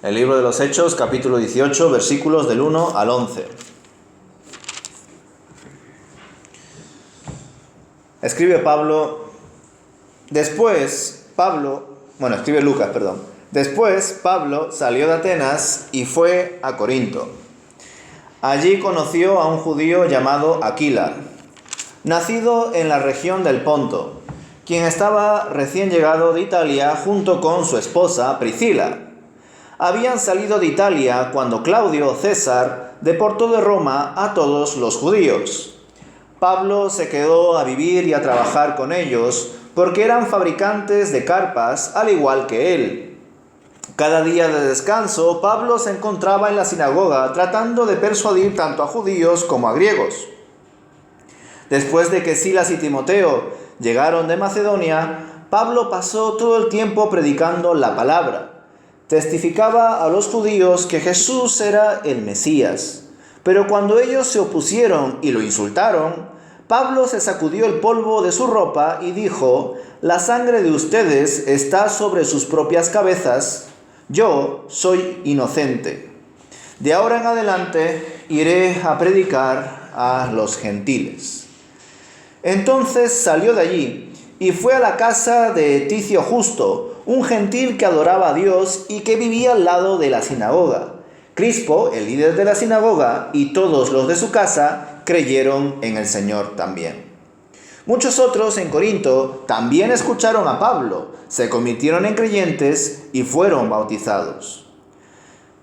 El libro de los Hechos, capítulo 18, versículos del 1 al 11. Escribe Lucas. Después Pablo salió de Atenas y fue a Corinto. Allí conoció a un judío llamado Aquila, nacido en la región del Ponto, quien estaba recién llegado de Italia junto con su esposa Priscila. Habían salido de Italia cuando Claudio César deportó de Roma a todos los judíos. Pablo se quedó a vivir y a trabajar con ellos porque eran fabricantes de carpas al igual que él. Cada día de descanso, Pablo se encontraba en la sinagoga tratando de persuadir tanto a judíos como a griegos. Después de que Silas y Timoteo llegaron de Macedonia, Pablo pasó todo el tiempo predicando la palabra. Testificaba a los judíos que Jesús era el Mesías. Pero cuando ellos se opusieron y lo insultaron, Pablo se sacudió el polvo de su ropa y dijo: «La sangre de ustedes está sobre sus propias cabezas. Yo soy inocente. De ahora en adelante iré a predicar a los gentiles». Entonces salió de allí y fue a la casa de Ticio Justo, un gentil que adoraba a Dios y que vivía al lado de la sinagoga. Crispo, el líder de la sinagoga, y todos los de su casa creyeron en el Señor también. Muchos otros en Corinto también escucharon a Pablo, se convirtieron en creyentes y fueron bautizados.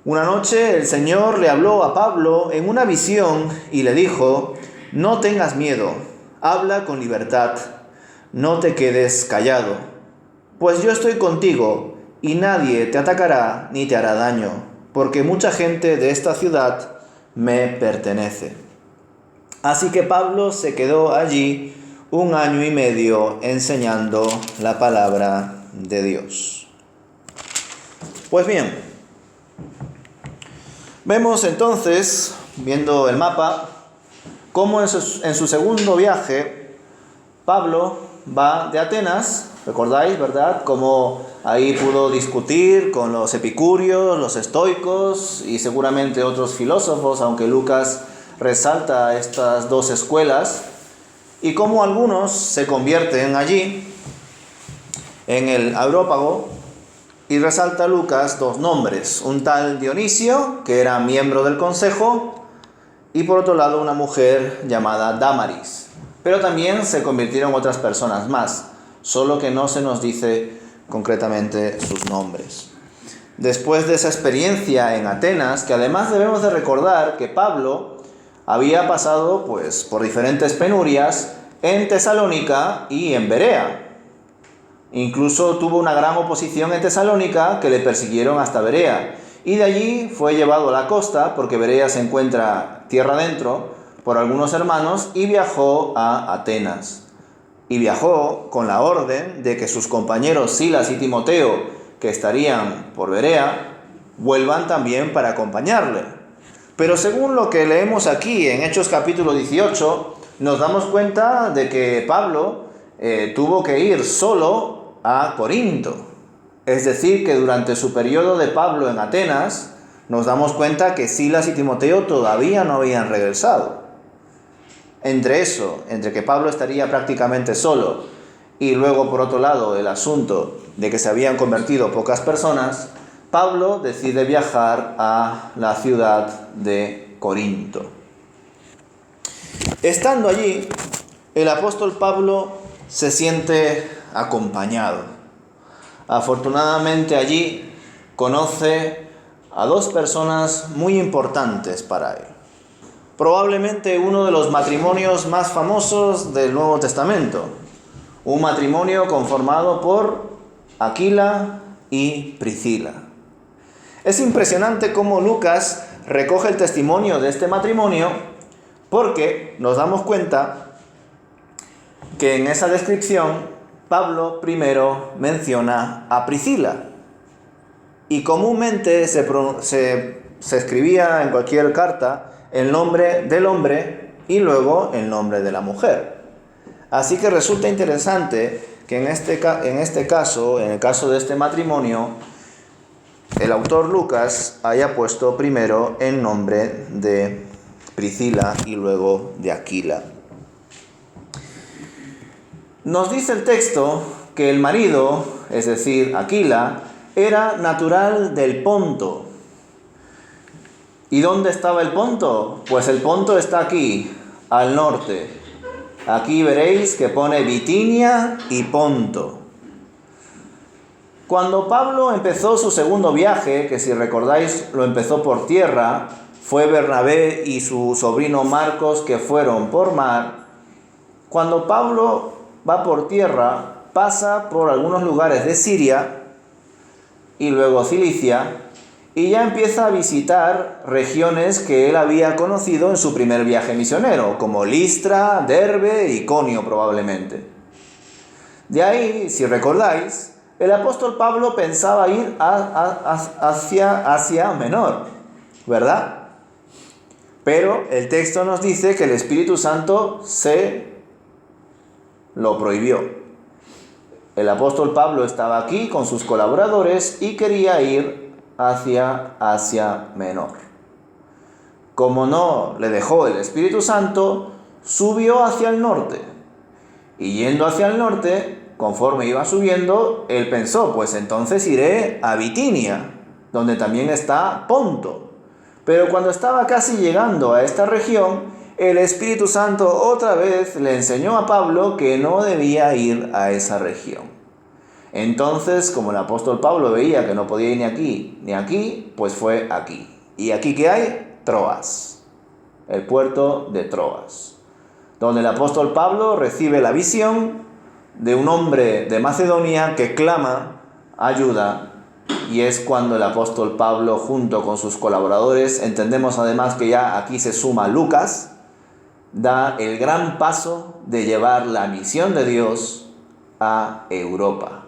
Una noche el Señor le habló a Pablo en una visión y le dijo: «No tengas miedo, habla con libertad, no te quedes callado, pues yo estoy contigo y nadie te atacará ni te hará daño, porque mucha gente de esta ciudad me pertenece». Así que Pablo se quedó allí 1 año y medio enseñando la palabra de Dios. Pues bien, vemos entonces, viendo el mapa, cómo en su segundo viaje Pablo va de Atenas. ¿Recordáis, verdad? Cómo ahí pudo discutir con los epicúreos, los estoicos y seguramente otros filósofos, aunque Lucas resalta estas dos escuelas, y cómo algunos se convierten allí en el Areópago, y resalta Lucas 2 nombres: un tal Dionisio, que era miembro del consejo, y por otro lado una mujer llamada Dámaris. Pero también se convirtieron otras personas más, solo que no se nos dice concretamente sus nombres. Después de esa experiencia en Atenas, que además debemos de recordar que Pablo había pasado por diferentes penurias en Tesalónica y en Berea. Incluso tuvo una gran oposición en Tesalónica, que le persiguieron hasta Berea, y de allí fue llevado a la costa, porque Berea se encuentra tierra adentro, por algunos hermanos, y viajó a Atenas. Y viajó con la orden de que sus compañeros Silas y Timoteo, que estarían por Berea, vuelvan también para acompañarle. Pero según lo que leemos aquí en Hechos capítulo 18, nos damos cuenta de que Pablo tuvo que ir solo a Corinto. Es decir, que durante su periodo de Pablo en Atenas, nos damos cuenta que Silas y Timoteo todavía no habían regresado. Entre que Pablo estaría prácticamente solo, y luego por otro lado el asunto de que se habían convertido pocas personas, Pablo decide viajar a la ciudad de Corinto. Estando allí, el apóstol Pablo se siente acompañado. Afortunadamente allí conoce a 2 personas muy importantes para él. Probablemente uno de los matrimonios más famosos del Nuevo Testamento. Un matrimonio conformado por Aquila y Priscila. Es impresionante cómo Lucas recoge el testimonio de este matrimonio, porque nos damos cuenta que en esa descripción Pablo primero menciona a Priscila, y comúnmente se escribía en cualquier carta el nombre del hombre y luego el nombre de la mujer. Así que resulta interesante que en este caso, en el caso de este matrimonio, el autor Lucas haya puesto primero el nombre de Priscila y luego de Aquila. Nos dice el texto que el marido, es decir, Aquila, era natural del Ponto. ¿Y dónde estaba el Ponto? Pues el Ponto está aquí, al norte. Aquí veréis que pone Bitinia y Ponto. Cuando Pablo empezó su segundo viaje, que si recordáis lo empezó por tierra, fue Bernabé y su sobrino Marcos que fueron por mar. Cuando Pablo va por tierra, pasa por algunos lugares de Siria y luego Cilicia, y ya empieza a visitar regiones que él había conocido en su primer viaje misionero, como Listra, Derbe y Iconio probablemente. De ahí, si recordáis, el apóstol Pablo pensaba ir hacia Asia Menor, ¿verdad? Pero el texto nos dice que el Espíritu Santo se lo prohibió. El apóstol Pablo estaba aquí con sus colaboradores y quería ir hacia Asia Menor. Como no le dejó el Espíritu Santo, subió hacia el norte. Y yendo hacia el norte, conforme iba subiendo, él pensó, pues entonces iré a Bitinia, donde también está Ponto. Pero cuando estaba casi llegando a esta región, el Espíritu Santo otra vez le enseñó a Pablo que no debía ir a esa región. Entonces, como el apóstol Pablo veía que no podía ir ni aquí ni aquí, pues fue aquí. ¿Y aquí qué hay? Troas, el puerto de Troas, donde el apóstol Pablo recibe la visión de un hombre de Macedonia que clama ayuda. Y es cuando el apóstol Pablo, junto con sus colaboradores, entendemos además que ya aquí se suma Lucas, da el gran paso de llevar la misión de Dios a Europa.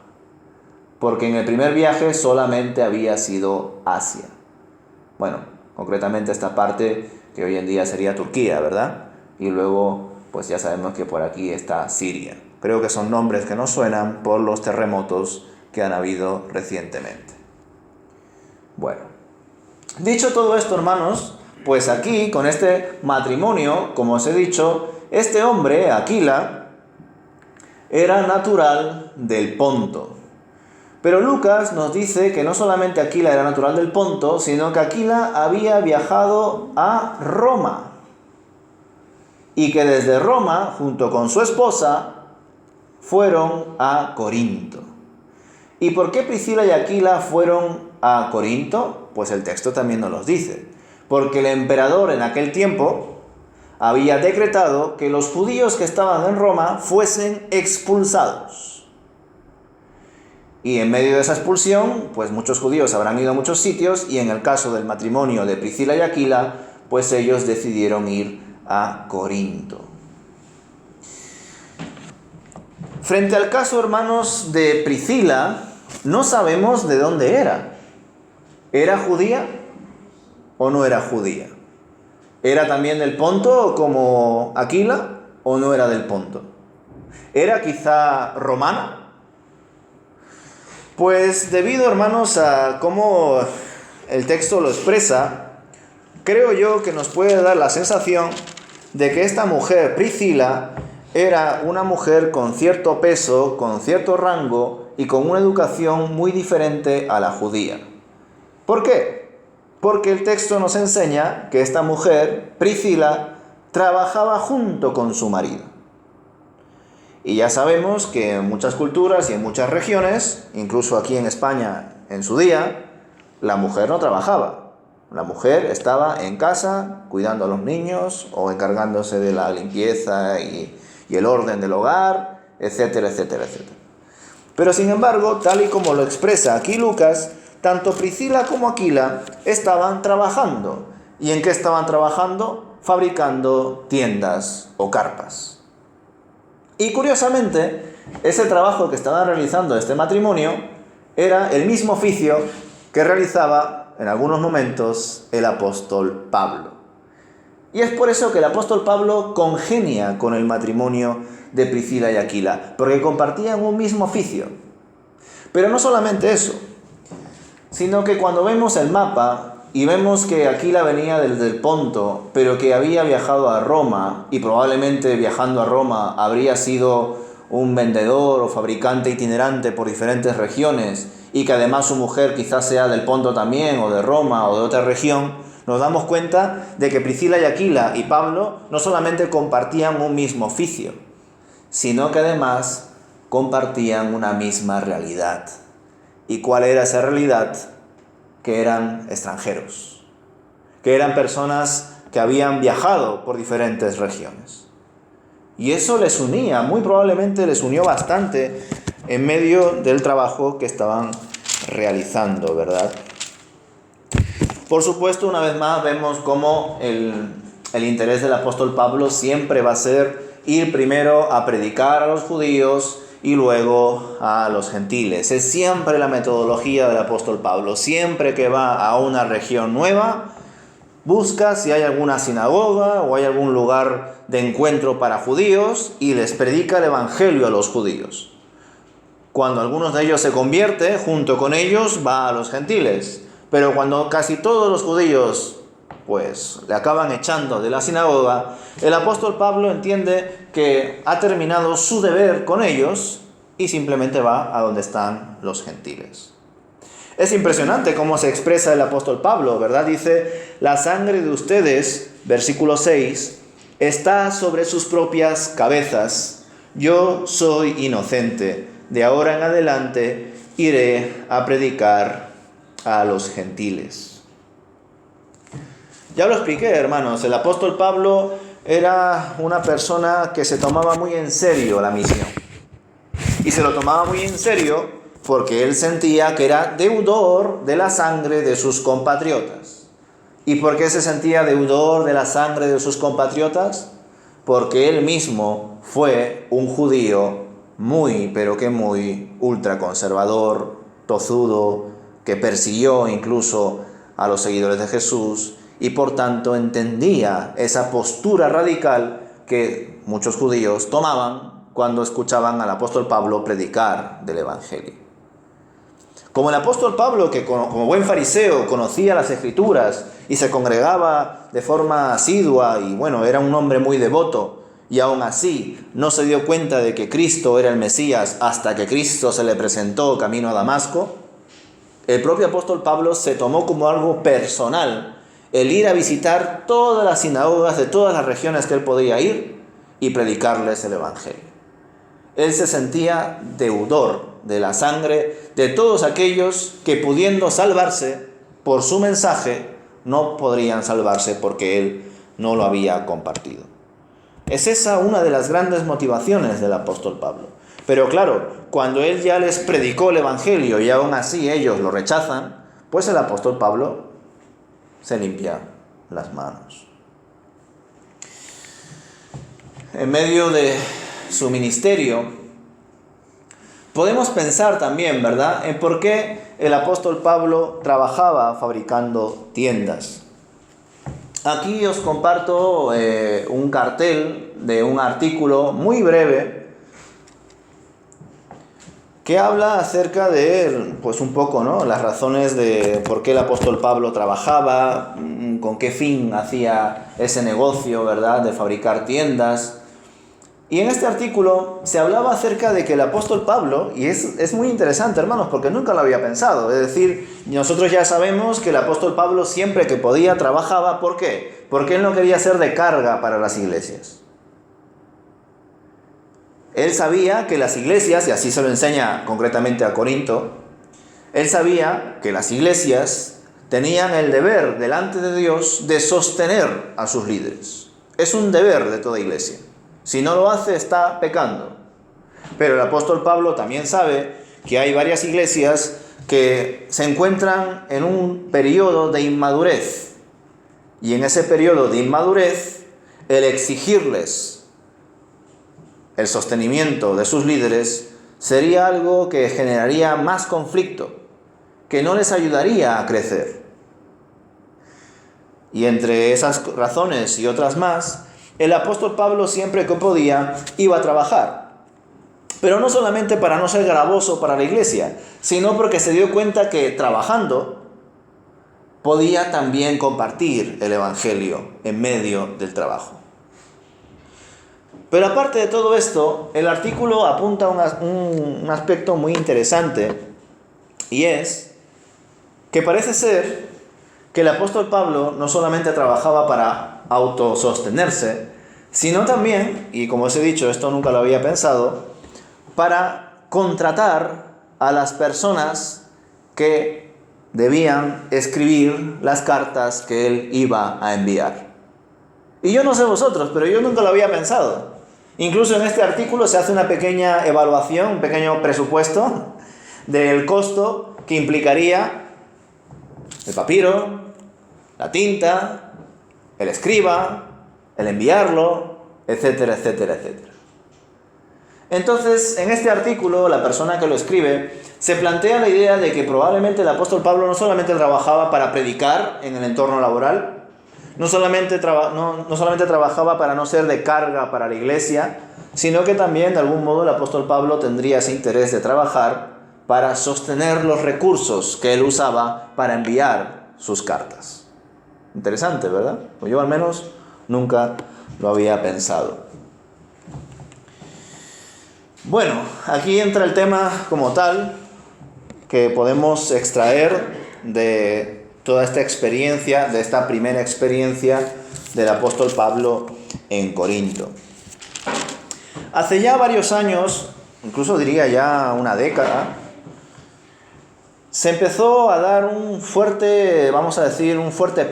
Porque en el primer viaje solamente había sido Asia. Bueno, concretamente esta parte que hoy en día sería Turquía, ¿verdad? Y luego, pues ya sabemos que por aquí está Siria. Creo que son nombres que nos suenan por los terremotos que han habido recientemente. Bueno, dicho todo esto, hermanos, pues aquí, con este matrimonio, como os he dicho, este hombre, Aquila, era natural del Ponto. Pero Lucas nos dice que no solamente Aquila era natural del Ponto, sino que Aquila había viajado a Roma. Y que desde Roma, junto con su esposa, fueron a Corinto. ¿Y por qué Priscila y Aquila fueron a Corinto? Pues el texto también nos lo dice. Porque el emperador en aquel tiempo había decretado que los judíos que estaban en Roma fuesen expulsados. Y en medio de esa expulsión, pues muchos judíos habrán ido a muchos sitios, y en el caso del matrimonio de Priscila y Aquila, pues ellos decidieron ir a Corinto. Frente al caso, hermanos, de Priscila, no sabemos de dónde era. ¿Era judía o no era judía? ¿Era también del Ponto como Aquila o no era del Ponto? ¿Era quizá romana? Pues debido, hermanos, a cómo el texto lo expresa, creo yo que nos puede dar la sensación de que esta mujer, Priscila, era una mujer con cierto peso, con cierto rango y con una educación muy diferente a la judía. ¿Por qué? Porque el texto nos enseña que esta mujer, Priscila, trabajaba junto con su marido. Y ya sabemos que en muchas culturas y en muchas regiones, incluso aquí en España en su día, la mujer no trabajaba. La mujer estaba en casa cuidando a los niños o encargándose de la limpieza y el orden del hogar, etcétera, etcétera, etcétera. Pero sin embargo, tal y como lo expresa aquí Lucas, tanto Priscila como Aquila estaban trabajando. ¿Y en qué estaban trabajando? Fabricando tiendas o carpas. Y curiosamente, ese trabajo que estaban realizando este matrimonio era el mismo oficio que realizaba en algunos momentos el apóstol Pablo. Y es por eso que el apóstol Pablo congenia con el matrimonio de Priscila y Aquila, porque compartían un mismo oficio. Pero no solamente eso. sino que cuando vemos el mapa y vemos que Aquila venía desde el Ponto, pero que había viajado a Roma, y probablemente viajando a Roma habría sido un vendedor o fabricante itinerante por diferentes regiones, y que además su mujer quizás sea del Ponto también, o de Roma, o de otra región, nos damos cuenta de que Priscila y Aquila y Pablo no solamente compartían un mismo oficio, sino que además compartían una misma realidad. ¿Y cuál era esa realidad? Que eran extranjeros, que eran personas que habían viajado por diferentes regiones. Y eso les unía, muy probablemente les unió bastante en medio del trabajo que estaban realizando, ¿verdad? Por supuesto, una vez más vemos cómo el interés del apóstol Pablo siempre va a ser ir primero a predicar a los judíos y luego a los gentiles. Es siempre la metodología del apóstol Pablo. Siempre que va a una región nueva, busca si hay alguna sinagoga o hay algún lugar de encuentro para judíos y les predica el evangelio a los judíos. Cuando algunos de ellos se convierte, junto con ellos va a los gentiles. Pero cuando casi todos los judíos pues le acaban echando de la sinagoga, el apóstol Pablo entiende que ha terminado su deber con ellos y simplemente va a donde están los gentiles. Es impresionante cómo se expresa el apóstol Pablo, ¿verdad? Dice, la sangre de ustedes, versículo 6, está sobre sus propias cabezas. Yo soy inocente. De ahora en adelante iré a predicar a los gentiles. Ya lo expliqué, hermanos, el apóstol Pablo era una persona que se tomaba muy en serio la misión. Y se lo tomaba muy en serio porque él sentía que era deudor de la sangre de sus compatriotas. ¿Y por qué se sentía deudor de la sangre de sus compatriotas? Porque él mismo fue un judío muy, pero que muy ultraconservador, tozudo, que persiguió incluso a los seguidores de Jesús, y por tanto entendía esa postura radical que muchos judíos tomaban cuando escuchaban al apóstol Pablo predicar del Evangelio. Como el apóstol Pablo, que como buen fariseo conocía las Escrituras y se congregaba de forma asidua y bueno, era un hombre muy devoto, y aún así no se dio cuenta de que Cristo era el Mesías hasta que Cristo se le presentó camino a Damasco, el propio apóstol Pablo se tomó como algo personal el ir a visitar todas las sinagogas de todas las regiones que él podía ir y predicarles el Evangelio. Él se sentía deudor de la sangre de todos aquellos que, pudiendo salvarse por su mensaje, no podrían salvarse porque él no lo había compartido. Es esa una de las grandes motivaciones del apóstol Pablo. Pero claro, cuando él ya les predicó el Evangelio y aún así ellos lo rechazan, pues el apóstol Pablo se limpia las manos. En medio de su ministerio, podemos pensar también, ¿verdad?, en por qué el apóstol Pablo trabajaba fabricando tiendas. Aquí os comparto un cartel de un artículo muy breve que habla acerca de, pues un poco, ¿no?, las razones de por qué el apóstol Pablo trabajaba, con qué fin hacía ese negocio, ¿verdad?, de fabricar tiendas. Y en este artículo se hablaba acerca de que el apóstol Pablo, y es muy interesante, hermanos, porque nunca lo había pensado, es decir, nosotros ya sabemos que el apóstol Pablo siempre que podía trabajaba, ¿por qué? Porque él no quería ser de carga para las iglesias. Él sabía que las iglesias, y así se lo enseña concretamente a Corinto, él sabía que las iglesias tenían el deber delante de Dios de sostener a sus líderes. Es un deber de toda iglesia. Si no lo hace, está pecando. Pero el apóstol Pablo también sabe que hay varias iglesias que se encuentran en un periodo de inmadurez. Y en ese periodo de inmadurez, el exigirles el sostenimiento de sus líderes sería algo que generaría más conflicto, que no les ayudaría a crecer. Y entre esas razones y otras más, el apóstol Pablo siempre que podía iba a trabajar. Pero no solamente para no ser gravoso para la iglesia, sino porque se dio cuenta que trabajando podía también compartir el Evangelio en medio del trabajo. Pero aparte de todo esto, el artículo apunta a un aspecto muy interesante, y es que parece ser que el apóstol Pablo no solamente trabajaba para autosostenerse, sino también, y como os he dicho, esto nunca lo había pensado, para contratar a las personas que debían escribir las cartas que él iba a enviar. Y yo no sé vosotros, pero yo nunca lo había pensado. Incluso en este artículo se hace una pequeña evaluación, un pequeño presupuesto del costo que implicaría el papiro, la tinta, el escriba, el enviarlo, etcétera, etcétera, etcétera. Entonces, en este artículo, la persona que lo escribe se plantea la idea de que probablemente el apóstol Pablo no solamente trabajaba para predicar en el entorno laboral, no solamente trabajaba para no ser de carga para la iglesia, sino que también de algún modo el apóstol Pablo tendría ese interés de trabajar para sostener los recursos que él usaba para enviar sus cartas. Interesante, ¿verdad? Pues yo al menos nunca lo había pensado. Bueno, aquí entra el tema como tal que podemos extraer de toda esta experiencia, de esta primera experiencia del apóstol Pablo en Corinto. Hace ya varios años, incluso diría ya una década, se empezó a dar un fuerte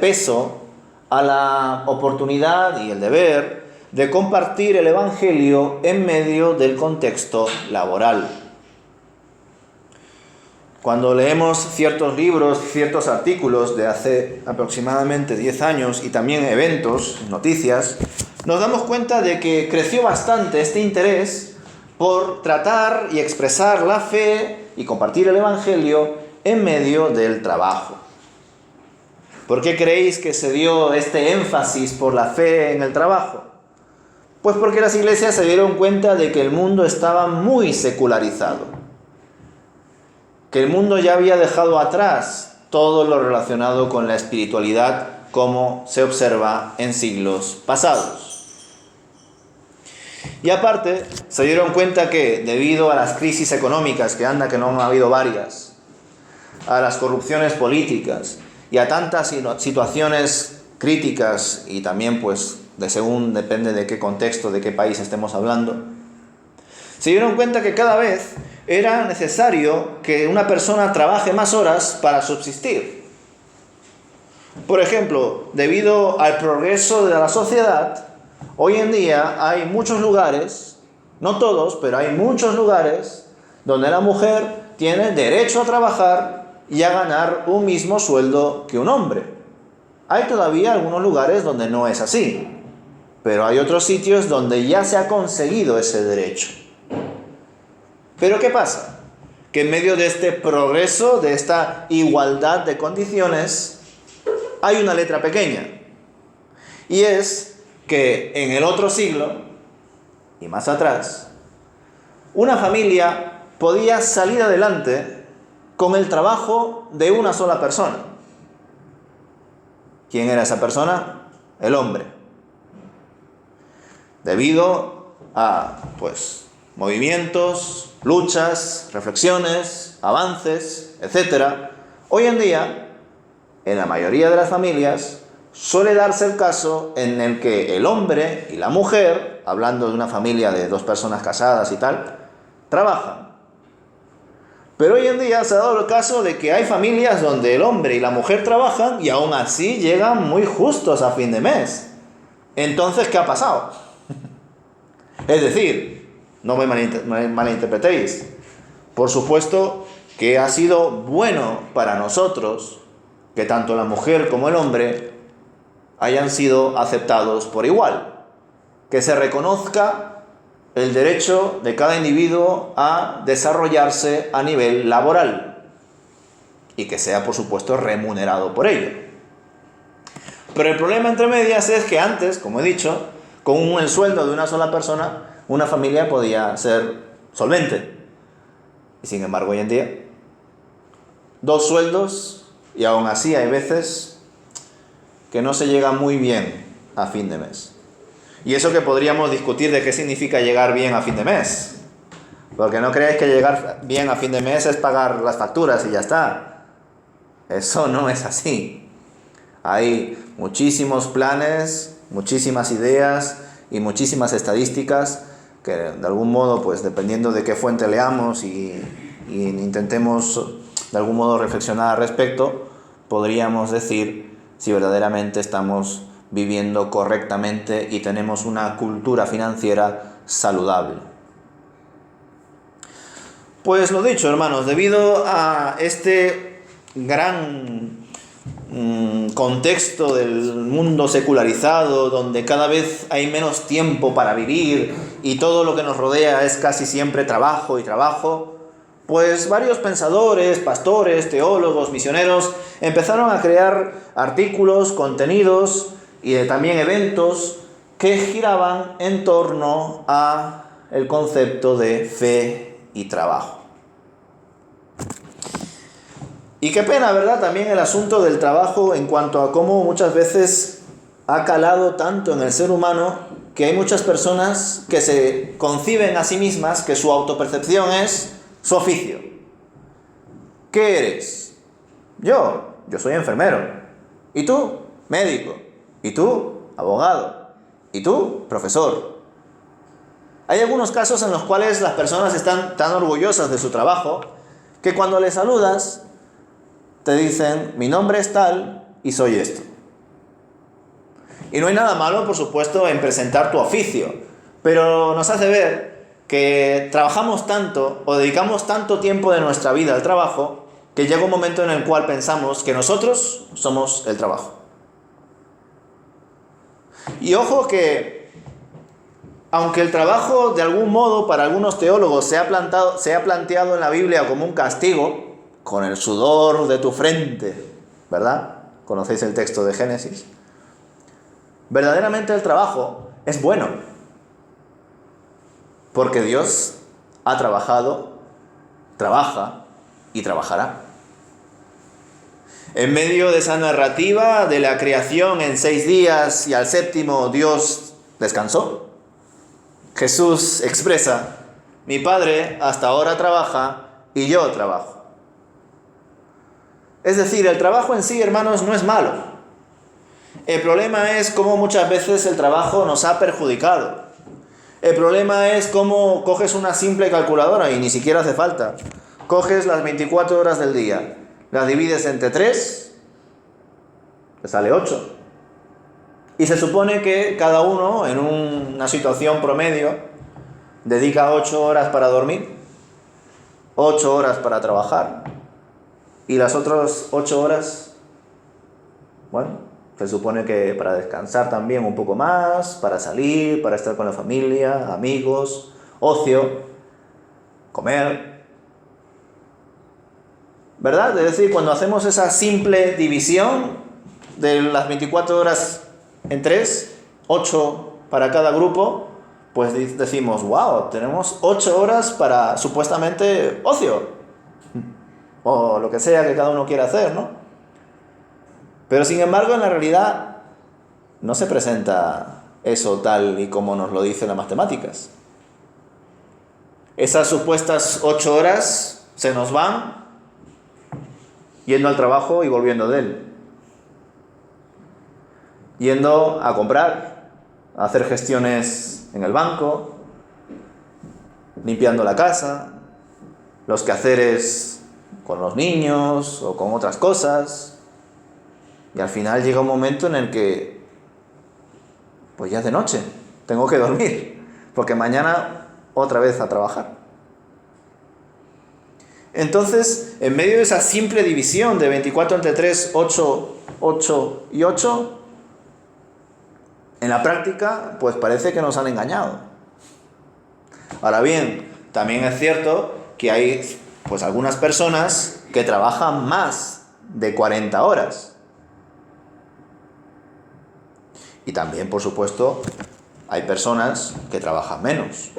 peso a la oportunidad y el deber de compartir el Evangelio en medio del contexto laboral. Cuando leemos ciertos libros, ciertos artículos de hace aproximadamente 10 años y también eventos, noticias, nos damos cuenta de que creció bastante este interés por tratar y expresar la fe y compartir el Evangelio en medio del trabajo. ¿Por qué creéis que se dio este énfasis por la fe en el trabajo? Pues porque las iglesias se dieron cuenta de que el mundo estaba muy secularizado, que el mundo ya había dejado atrás todo lo relacionado con la espiritualidad como se observa en siglos pasados. Y aparte, se dieron cuenta que debido a las crisis económicas, que no han habido varias, a las corrupciones políticas y a tantas situaciones críticas, y también pues depende de qué contexto, de qué país estemos hablando, se dieron cuenta que cada vez era necesario que una persona trabaje más horas para subsistir. Por ejemplo, debido al progreso de la sociedad, hoy en día hay muchos lugares, no todos, pero hay muchos lugares donde la mujer tiene derecho a trabajar y a ganar un mismo sueldo que un hombre. Hay todavía algunos lugares donde no es así, pero hay otros sitios donde ya se ha conseguido ese derecho. Pero ¿qué pasa? Que en medio de este progreso, de esta igualdad de condiciones, hay una letra pequeña. Y es que en el otro siglo, y más atrás, una familia podía salir adelante con el trabajo de una sola persona. ¿Quién era esa persona? El hombre. Debido a, movimientos, luchas, reflexiones, avances, etc. Hoy en día, en la mayoría de las familias, suele darse el caso en el que el hombre y la mujer, hablando de una familia de 2 personas casadas y tal, trabajan. Pero hoy en día se ha dado el caso de que hay familias donde el hombre y la mujer trabajan y aún así llegan muy justos a fin de mes. Entonces, ¿qué ha pasado? Es decir, no me malinterpretéis. Por supuesto que ha sido bueno para nosotros que tanto la mujer como el hombre hayan sido aceptados por igual. Que se reconozca el derecho de cada individuo a desarrollarse a nivel laboral y que sea, por supuesto, remunerado por ello. Pero el problema entre medias es que antes, como he dicho, con el sueldo de una sola persona, una familia podía ser solvente. Y sin embargo, hoy en día, 2 sueldos y aún así hay veces que no se llega muy bien a fin de mes. Y eso que podríamos discutir de qué significa llegar bien a fin de mes. Porque no creáis que llegar bien a fin de mes es pagar las facturas y ya está. Eso no es así. Hay muchísimos planes, muchísimas ideas y muchísimas estadísticas que de algún modo, pues dependiendo de qué fuente leamos y intentemos de algún modo reflexionar al respecto, podríamos decir si verdaderamente estamos viviendo correctamente y tenemos una cultura financiera saludable. Pues lo dicho, hermanos, debido a este gran contexto del mundo secularizado, donde cada vez hay menos tiempo para vivir y todo lo que nos rodea es casi siempre trabajo y trabajo, pues varios pensadores, pastores, teólogos, misioneros empezaron a crear artículos, contenidos y también eventos que giraban en torno a el concepto de fe y trabajo. Y qué pena, ¿verdad? También el asunto del trabajo en cuanto a cómo muchas veces ha calado tanto en el ser humano que hay muchas personas que se conciben a sí mismas que su autopercepción es su oficio. ¿Qué eres? Yo soy enfermero. ¿Y tú? Médico. ¿Y tú? Abogado. ¿Y tú? Profesor. Hay algunos casos en los cuales las personas están tan orgullosas de su trabajo que cuando les saludas te dicen, mi nombre es tal y soy esto. Y no hay nada malo, por supuesto, en presentar tu oficio, pero nos hace ver que trabajamos tanto o dedicamos tanto tiempo de nuestra vida al trabajo que llega un momento en el cual pensamos que nosotros somos el trabajo. Y ojo que, aunque el trabajo de algún modo para algunos teólogos se ha planteado en la Biblia como un castigo, con el sudor de tu frente, ¿verdad? ¿Conocéis el texto de Génesis? Verdaderamente el trabajo es bueno, porque Dios ha trabajado, trabaja y trabajará. En medio de esa narrativa de la creación en 6 días y al séptimo Dios descansó, Jesús expresa, mi Padre hasta ahora trabaja y yo trabajo. Es decir, el trabajo en sí, hermanos, no es malo. El problema es cómo muchas veces el trabajo nos ha perjudicado. El problema es cómo coges una simple calculadora y ni siquiera hace falta. Coges las 24 horas del día, las divides entre 3, te sale 8. Y se supone que cada uno, en una situación promedio, dedica 8 horas para dormir, 8 horas para trabajar, y las otras 8 horas, bueno, se supone que para descansar también un poco más, para salir, para estar con la familia, amigos, ocio, comer. ¿Verdad? Es decir, cuando hacemos esa simple división de las 24 horas en 3, 8 para cada grupo, pues decimos, wow, tenemos 8 horas para supuestamente ocio. O lo que sea que cada uno quiera hacer, ¿no? Pero sin embargo, en la realidad, no se presenta eso tal y como nos lo dicen las matemáticas. Esas supuestas 8 horas se nos van yendo al trabajo y volviendo de él. Yendo a comprar, a hacer gestiones en el banco, limpiando la casa, los quehaceres con los niños o con otras cosas. Y al final llega un momento en el que, pues ya es de noche, tengo que dormir, porque mañana otra vez a trabajar. Entonces, en medio de esa simple división de 24 entre 3, 8, 8 y 8, en la práctica, pues parece que nos han engañado. Ahora bien, también es cierto que hay pues algunas personas que trabajan más de 40 horas. Y también, por supuesto, hay personas que trabajan menos.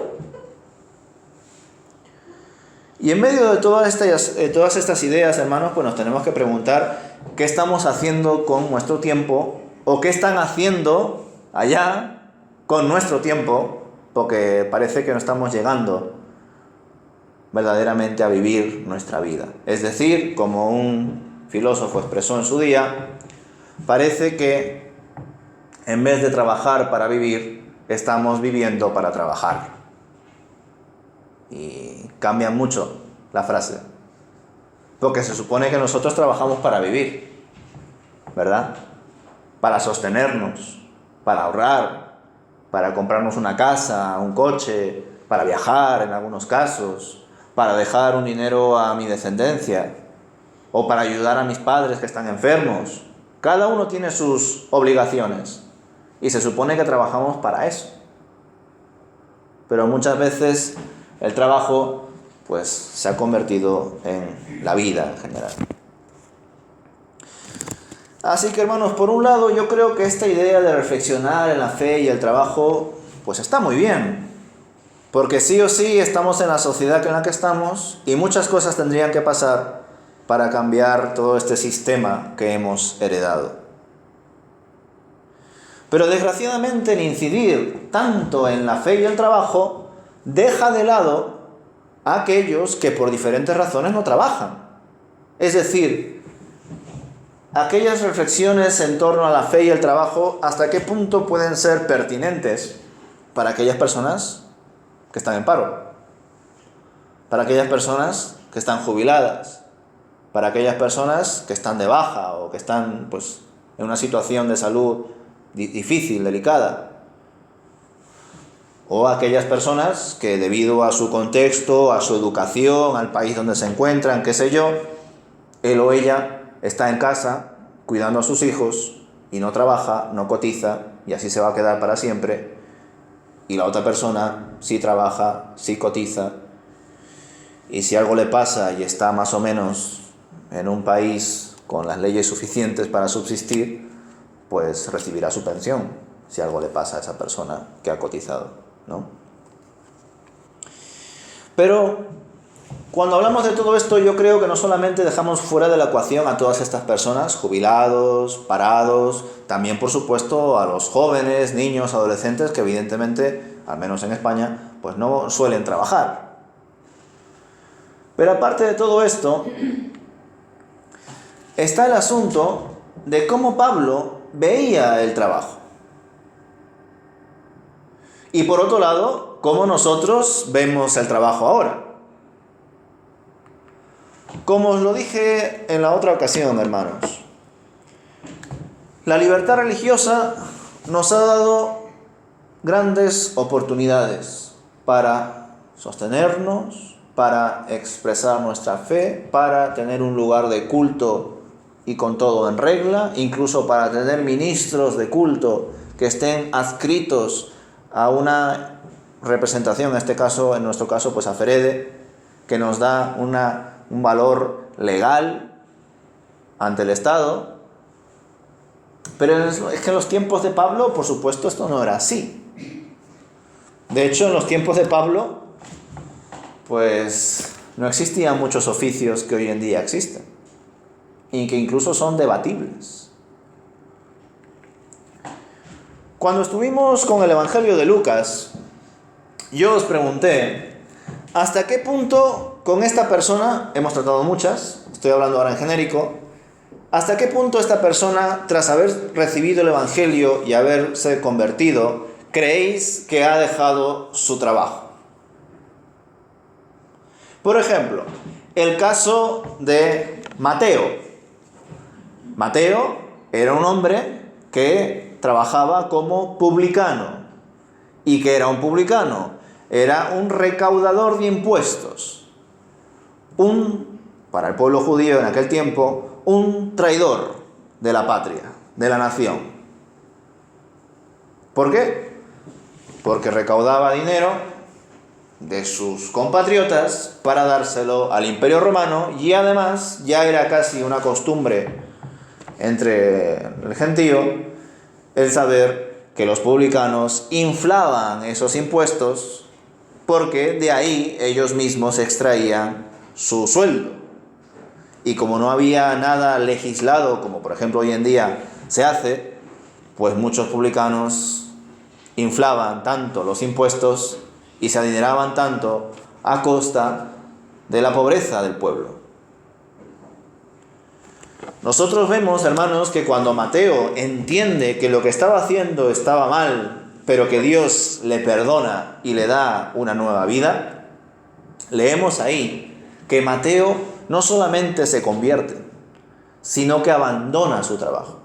Y en medio de todas estas ideas, hermanos, pues nos tenemos que preguntar qué estamos haciendo con nuestro tiempo o qué están haciendo allá con nuestro tiempo, porque parece que no estamos llegando verdaderamente a vivir nuestra vida. Es decir, como un filósofo expresó en su día, parece que en vez de trabajar para vivir, estamos viviendo para trabajar. Y cambia mucho la frase, porque se supone que nosotros trabajamos para vivir, ¿verdad? Para sostenernos, para ahorrar, para comprarnos una casa, un coche, para viajar en algunos casos, para dejar un dinero a mi descendencia, o para ayudar a mis padres que están enfermos. Cada uno tiene sus obligaciones y se supone que trabajamos para eso. Pero muchas veces el trabajo pues se ha convertido en la vida en general. Así que, hermanos, por un lado yo creo que esta idea de reflexionar en la fe y el trabajo pues está muy bien, porque sí o sí estamos en la sociedad en la que estamos y muchas cosas tendrían que pasar para cambiar todo este sistema que hemos heredado. Pero desgraciadamente el incidir tanto en la fe y el trabajo deja de lado a aquellos que por diferentes razones no trabajan. Es decir, aquellas reflexiones en torno a la fe y el trabajo, ¿hasta qué punto pueden ser pertinentes para aquellas personas que están en paro? Para aquellas personas que están jubiladas, para aquellas personas que están de baja o que están pues en una situación de salud difícil, delicada. O aquellas personas que debido a su contexto, a su educación, al país donde se encuentran, qué sé yo, él o ella está en casa cuidando a sus hijos y no trabaja, no cotiza y así se va a quedar para siempre. Y la otra persona sí trabaja, sí cotiza y si algo le pasa y está más o menos en un país con las leyes suficientes para subsistir, pues recibirá su pensión si algo le pasa a esa persona que ha cotizado, ¿no? Pero cuando hablamos de todo esto, yo creo que no solamente dejamos fuera de la ecuación a todas estas personas, jubilados, parados, también por supuesto a los jóvenes, niños, adolescentes, que evidentemente, al menos en España, pues no suelen trabajar. Pero aparte de todo esto, está el asunto de cómo Pablo veía el trabajo. Y por otro lado, cómo nosotros vemos el trabajo ahora. Como os lo dije en la otra ocasión, hermanos, la libertad religiosa nos ha dado grandes oportunidades para sostenernos, para expresar nuestra fe, para tener un lugar de culto y con todo en regla, incluso para tener ministros de culto que estén adscritos a una representación, en nuestro caso, pues a Ferede, que nos da un valor legal ante el Estado. Pero es que en los tiempos de Pablo, por supuesto, esto no era así. De hecho, en los tiempos de Pablo, pues no existían muchos oficios que hoy en día existen y que incluso son debatibles. Cuando estuvimos con el Evangelio de Lucas, yo os pregunté, ¿hasta qué punto con esta persona, hemos tratado muchas, estoy hablando ahora en genérico, hasta qué punto esta persona, tras haber recibido el Evangelio y haberse convertido, creéis que ha dejado su trabajo? Por ejemplo, el caso de Mateo. Mateo era un hombre que trabajaba como publicano. ¿Y qué era un publicano? Era un recaudador de impuestos. Para el pueblo judío en aquel tiempo, un traidor de la patria, de la nación. ¿Por qué? Porque recaudaba dinero de sus compatriotas para dárselo al Imperio Romano y además ya era casi una costumbre entre el gentío el saber que los publicanos inflaban esos impuestos porque de ahí ellos mismos extraían su sueldo. Y como no había nada legislado, como por ejemplo hoy en día se hace, pues muchos publicanos inflaban tanto los impuestos y se adineraban tanto a costa de la pobreza del pueblo. Nosotros vemos, hermanos, que cuando Mateo entiende que lo que estaba haciendo estaba mal, pero que Dios le perdona y le da una nueva vida, leemos ahí que Mateo no solamente se convierte, sino que abandona su trabajo.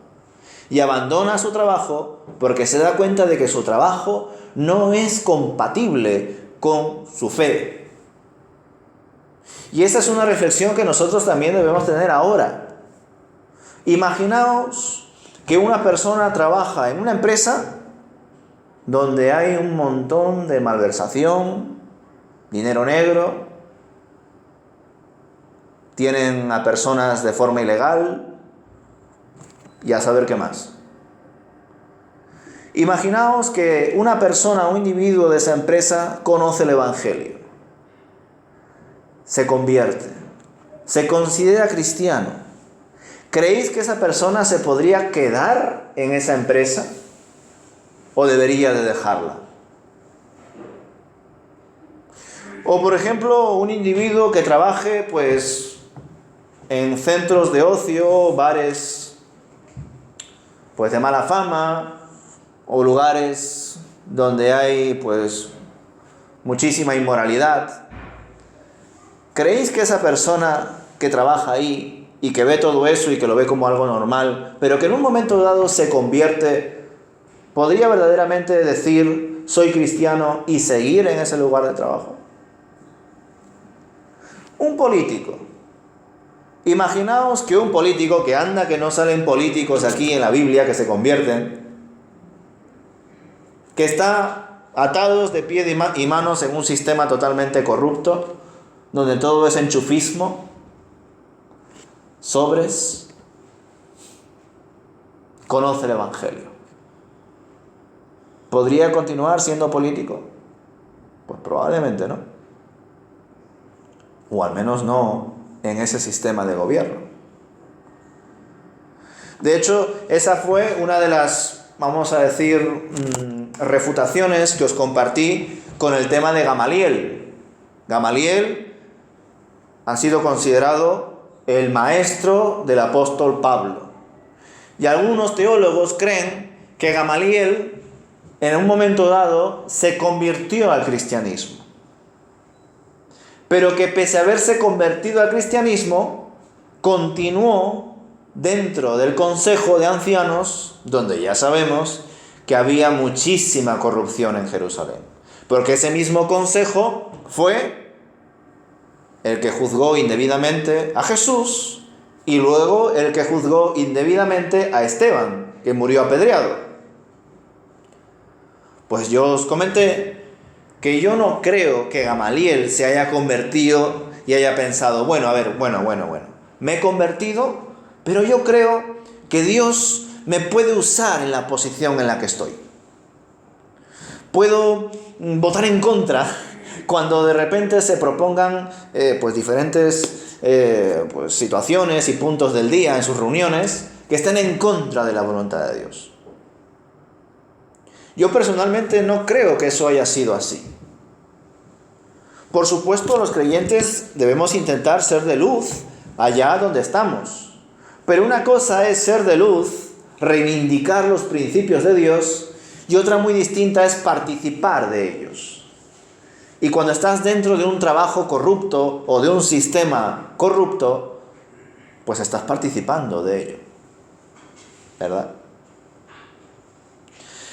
Y abandona su trabajo porque se da cuenta de que su trabajo no es compatible con su fe. Y esa es una reflexión que nosotros también debemos tener ahora. Imaginaos que una persona trabaja en una empresa donde hay un montón de malversación, dinero negro, tienen a personas de forma ilegal y a saber qué más. Imaginaos que una persona, un individuo de esa empresa conoce el Evangelio, se convierte, se considera cristiano. ¿Creéis que esa persona se podría quedar en esa empresa o debería de dejarla? O por ejemplo, un individuo que trabaje pues en centros de ocio, bares pues de mala fama, o lugares donde hay pues muchísima inmoralidad. ¿Creéis que esa persona que trabaja ahí y que ve todo eso y que lo ve como algo normal, pero que en un momento dado se convierte, podría verdaderamente decir soy cristiano y seguir en ese lugar de trabajo? Un político. Imaginaos que un político, que anda que no salen políticos aquí en la Biblia que se convierten, que está atados de pies y manos en un sistema totalmente corrupto, donde todo es enchufismo, sobres, conoce el Evangelio. ¿Podría continuar siendo político? Pues probablemente no. O al menos no en ese sistema de gobierno. De hecho, esa fue una de las, vamos a decir, refutaciones que os compartí con el tema de Gamaliel. Gamaliel ha sido considerado el maestro del apóstol Pablo. Y algunos teólogos creen que Gamaliel, en un momento dado, se convirtió al cristianismo. Pero que pese a haberse convertido al cristianismo, continuó dentro del consejo de ancianos, donde ya sabemos que había muchísima corrupción en Jerusalén. Porque ese mismo consejo fue el que juzgó indebidamente a Jesús y luego el que juzgó indebidamente a Esteban, que murió apedreado. Pues yo os comenté que yo no creo que Gamaliel se haya convertido y haya pensado, bueno, me he convertido, pero yo creo que Dios me puede usar en la posición en la que estoy. Puedo votar en contra cuando de repente se propongan pues diferentes pues situaciones y puntos del día en sus reuniones que estén en contra de la voluntad de Dios. Yo personalmente no creo que eso haya sido así. Por supuesto, los creyentes debemos intentar ser de luz allá donde estamos. Pero una cosa es ser de luz, reivindicar los principios de Dios, y otra muy distinta es participar de ellos. Y cuando estás dentro de un trabajo corrupto o de un sistema corrupto, pues estás participando de ello, ¿verdad?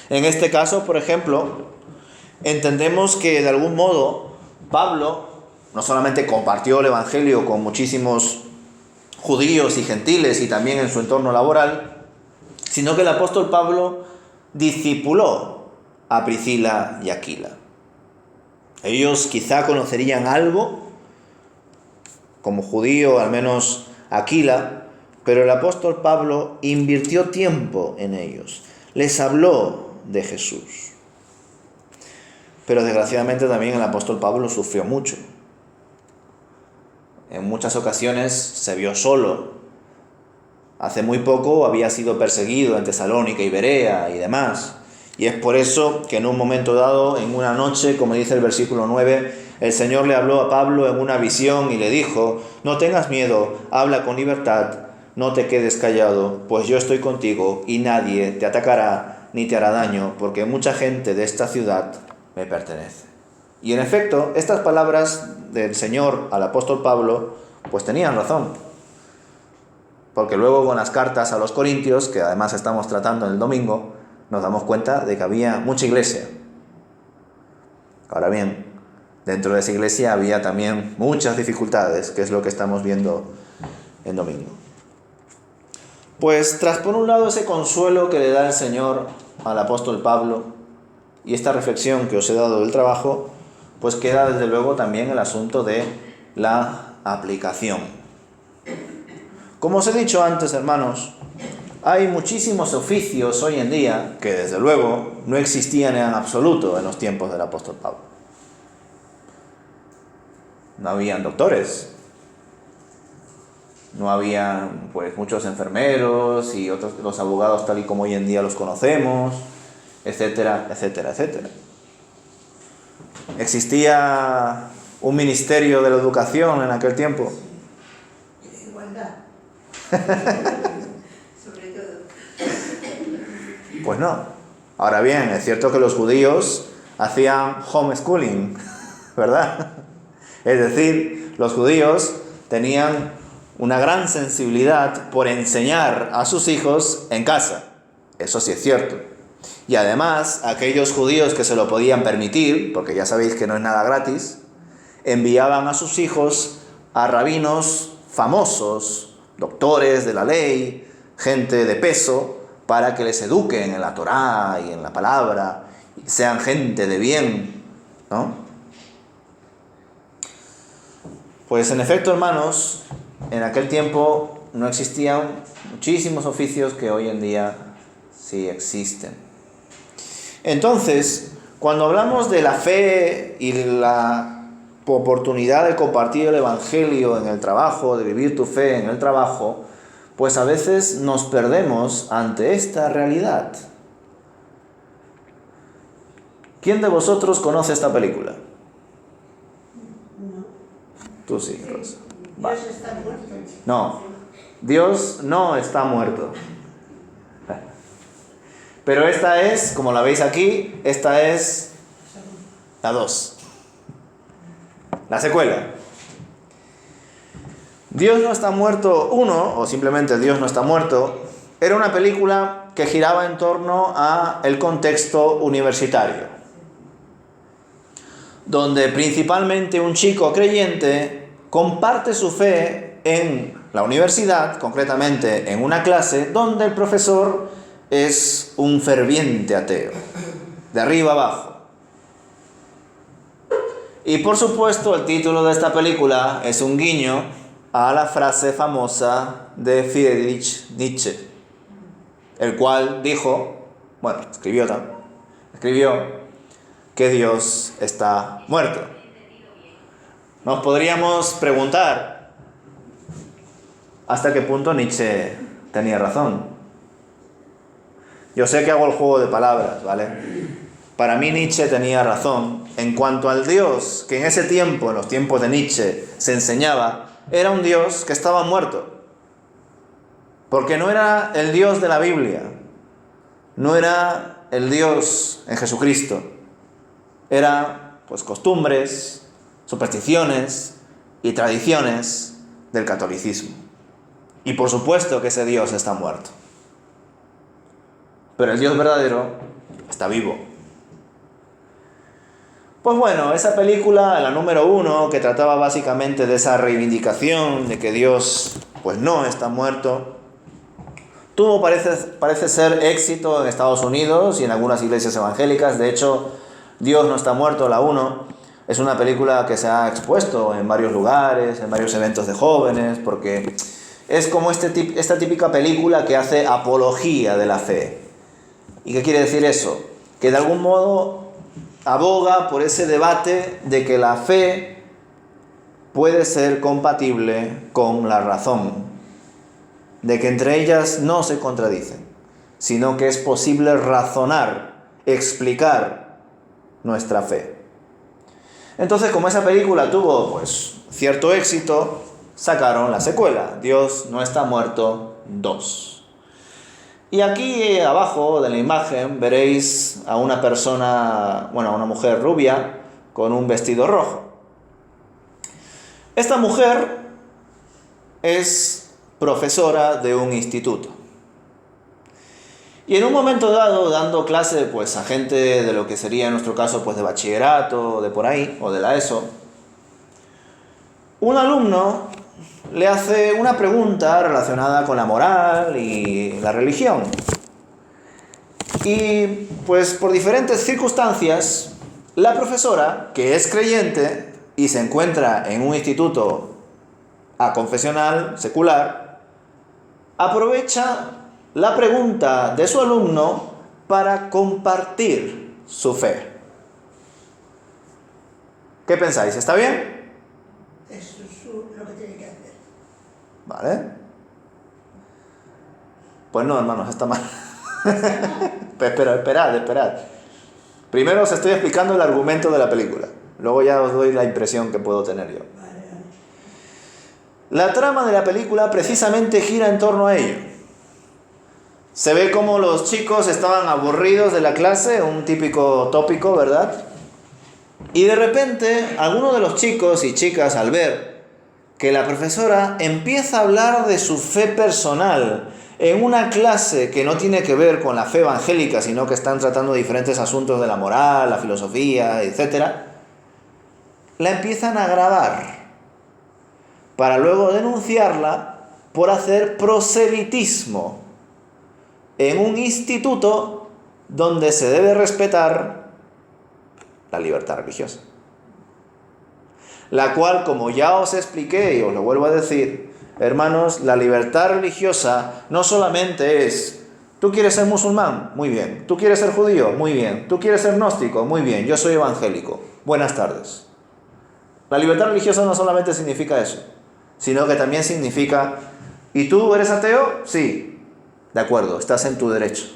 En este caso, por ejemplo, entendemos que de algún modo Pablo no solamente compartió el Evangelio con muchísimos judíos y gentiles y también en su entorno laboral, sino que el apóstol Pablo discipuló a Priscila y Aquila. Ellos quizá conocerían algo, como judío, al menos Aquila, pero el apóstol Pablo invirtió tiempo en ellos, les habló de Jesús. Pero desgraciadamente también el apóstol Pablo sufrió mucho. en muchas ocasiones se vio solo. Hace muy poco había sido perseguido en Tesalónica y Berea y demás. Y es por eso que en un momento dado, en una noche, como dice el versículo 9, el Señor le habló a Pablo en una visión y le dijo: no tengas miedo, habla con libertad, no te quedes callado, pues yo estoy contigo y nadie te atacará ni te hará daño, porque mucha gente de esta ciudad me pertenece. Y en efecto, estas palabras del Señor al apóstol Pablo, pues tenían razón. Porque luego con las cartas a los Corintios, que además estamos tratando en el domingo, nos damos cuenta de que había mucha iglesia. Ahora bien, dentro de esa iglesia había también muchas dificultades, que es lo que estamos viendo en domingo. Pues tras por un lado ese consuelo que le da el Señor al apóstol Pablo y esta reflexión que os he dado del trabajo, pues queda desde luego también el asunto de la aplicación. Como os he dicho antes, hermanos, hay muchísimos oficios hoy en día que desde luego no existían en absoluto en los tiempos del apóstol Pablo. No habían doctores, no habían pues muchos enfermeros y otros, los abogados tal y como hoy en día los conocemos, etcétera, etcétera, etcétera. ¿Existía un ministerio de la educación en aquel tiempo? De igualdad. Sobre todo. Pues no. Ahora bien, es cierto que los judíos hacían homeschooling, ¿verdad? Es decir, los judíos tenían una gran sensibilidad por enseñar a sus hijos en casa. Eso sí es cierto. Y además, aquellos judíos que se lo podían permitir, porque ya sabéis que no es nada gratis, enviaban a sus hijos a rabinos famosos, doctores de la ley, gente de peso, para que les eduquen en la Torá y en la palabra, y sean gente de bien, ¿no? Pues en efecto, hermanos, en aquel tiempo no existían muchísimos oficios que hoy en día sí existen. Entonces, cuando hablamos de la fe y la oportunidad de compartir el Evangelio en el trabajo, de vivir tu fe en el trabajo, pues a veces nos perdemos ante esta realidad. ¿Quién de vosotros conoce esta película? No. Tú sí, Rosa. Vale. Dios está muerto. No, Dios no está muerto. Pero esta es, como la veis aquí, esta es la 2. La secuela. Dios no está muerto 1, o simplemente Dios no está muerto, era una película que giraba en torno a el contexto universitario, donde principalmente un chico creyente comparte su fe en la universidad, concretamente en una clase donde el profesor es un ferviente ateo, de arriba abajo. Y por supuesto el título de esta película es un guiño a la frase famosa de Friedrich Nietzsche, el cual escribió que Dios está muerto. Nos podríamos preguntar hasta qué punto Nietzsche tenía razón. Yo sé que hago el juego de palabras, ¿vale? Para mí Nietzsche tenía razón en cuanto al Dios que en ese tiempo, en los tiempos de Nietzsche, se enseñaba, era un Dios que estaba muerto. Porque no era el Dios de la Biblia, no era el Dios en Jesucristo. Era, pues, costumbres, supersticiones y tradiciones del catolicismo. Y por supuesto que ese Dios está muerto. Pero el Dios verdadero está vivo. Pues bueno, esa película, la número 1, que trataba básicamente de esa reivindicación de que Dios pues no está muerto, tuvo parece ser éxito en Estados Unidos y en algunas iglesias evangélicas. De hecho, Dios no está muerto, la 1, es una película que se ha expuesto en varios lugares, en varios eventos de jóvenes, porque es como esta típica película que hace apología de la fe. ¿Y qué quiere decir eso? Que de algún modo aboga por ese debate de que la fe puede ser compatible con la razón, de que entre ellas no se contradicen, sino que es posible razonar, explicar nuestra fe. Entonces, como esa película tuvo pues cierto éxito, sacaron la secuela, Dios no está muerto 2. Y aquí abajo de la imagen veréis a una persona, bueno, a una mujer rubia con un vestido rojo. Esta mujer es profesora de un instituto. Y en un momento dado, dando clase pues a gente de lo que sería en nuestro caso pues de bachillerato, de por ahí, o de la ESO, un alumno le hace una pregunta relacionada con la moral y la religión. Y pues por diferentes circunstancias, la profesora, que es creyente y se encuentra en un instituto aconfesional, secular, aprovecha la pregunta de su alumno para compartir su fe. ¿Qué pensáis? ¿Está bien? Eso es lo que tiene que hacer. ¿Vale? Pues no, hermanos, está mal. Pero esperad. Primero os estoy explicando el argumento de la película. Luego ya os doy la impresión que puedo tener yo. Vale. La trama de la película precisamente gira en torno a ello. Se ve como los chicos estaban aburridos de la clase, un típico tópico, ¿verdad? Y de repente, algunos de los chicos y chicas, al ver que la profesora empieza a hablar de su fe personal en una clase que no tiene que ver con la fe evangélica, sino que están tratando diferentes asuntos de la moral, la filosofía, etc., la empiezan a grabar para luego denunciarla por hacer proselitismo en un instituto donde se debe respetar la libertad religiosa. La cual, como ya os expliqué y os lo vuelvo a decir, hermanos, la libertad religiosa no solamente es: tú quieres ser musulmán, muy bien; tú quieres ser judío, muy bien; tú quieres ser gnóstico, muy bien; yo soy evangélico, buenas tardes. La libertad religiosa no solamente significa eso, sino que también significa: ¿y tú eres ateo? Sí. De acuerdo, estás en tu derecho.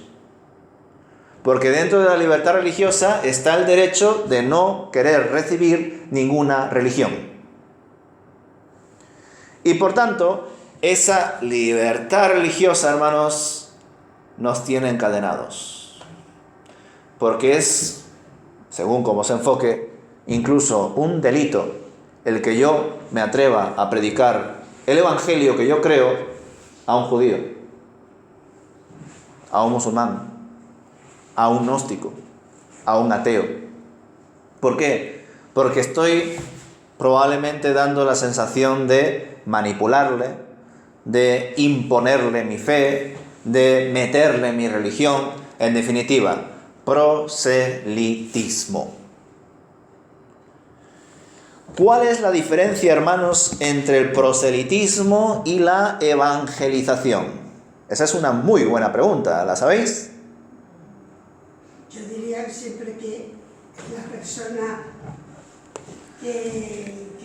Porque dentro de la libertad religiosa está el derecho de no querer recibir ninguna religión. Y por tanto, esa libertad religiosa, hermanos, nos tiene encadenados. Porque es, según como se enfoque, incluso un delito el que yo me atreva a predicar el evangelio que yo creo a un judío, a un musulmán, a un gnóstico, a un ateo. ¿Por qué? Porque estoy probablemente dando la sensación de manipularle, de imponerle mi fe, de meterle mi religión, en definitiva, proselitismo. ¿Cuál es la diferencia, hermanos, entre el proselitismo y la evangelización? Esa es una muy buena pregunta, ¿la sabéis? Yo diría que siempre que la persona que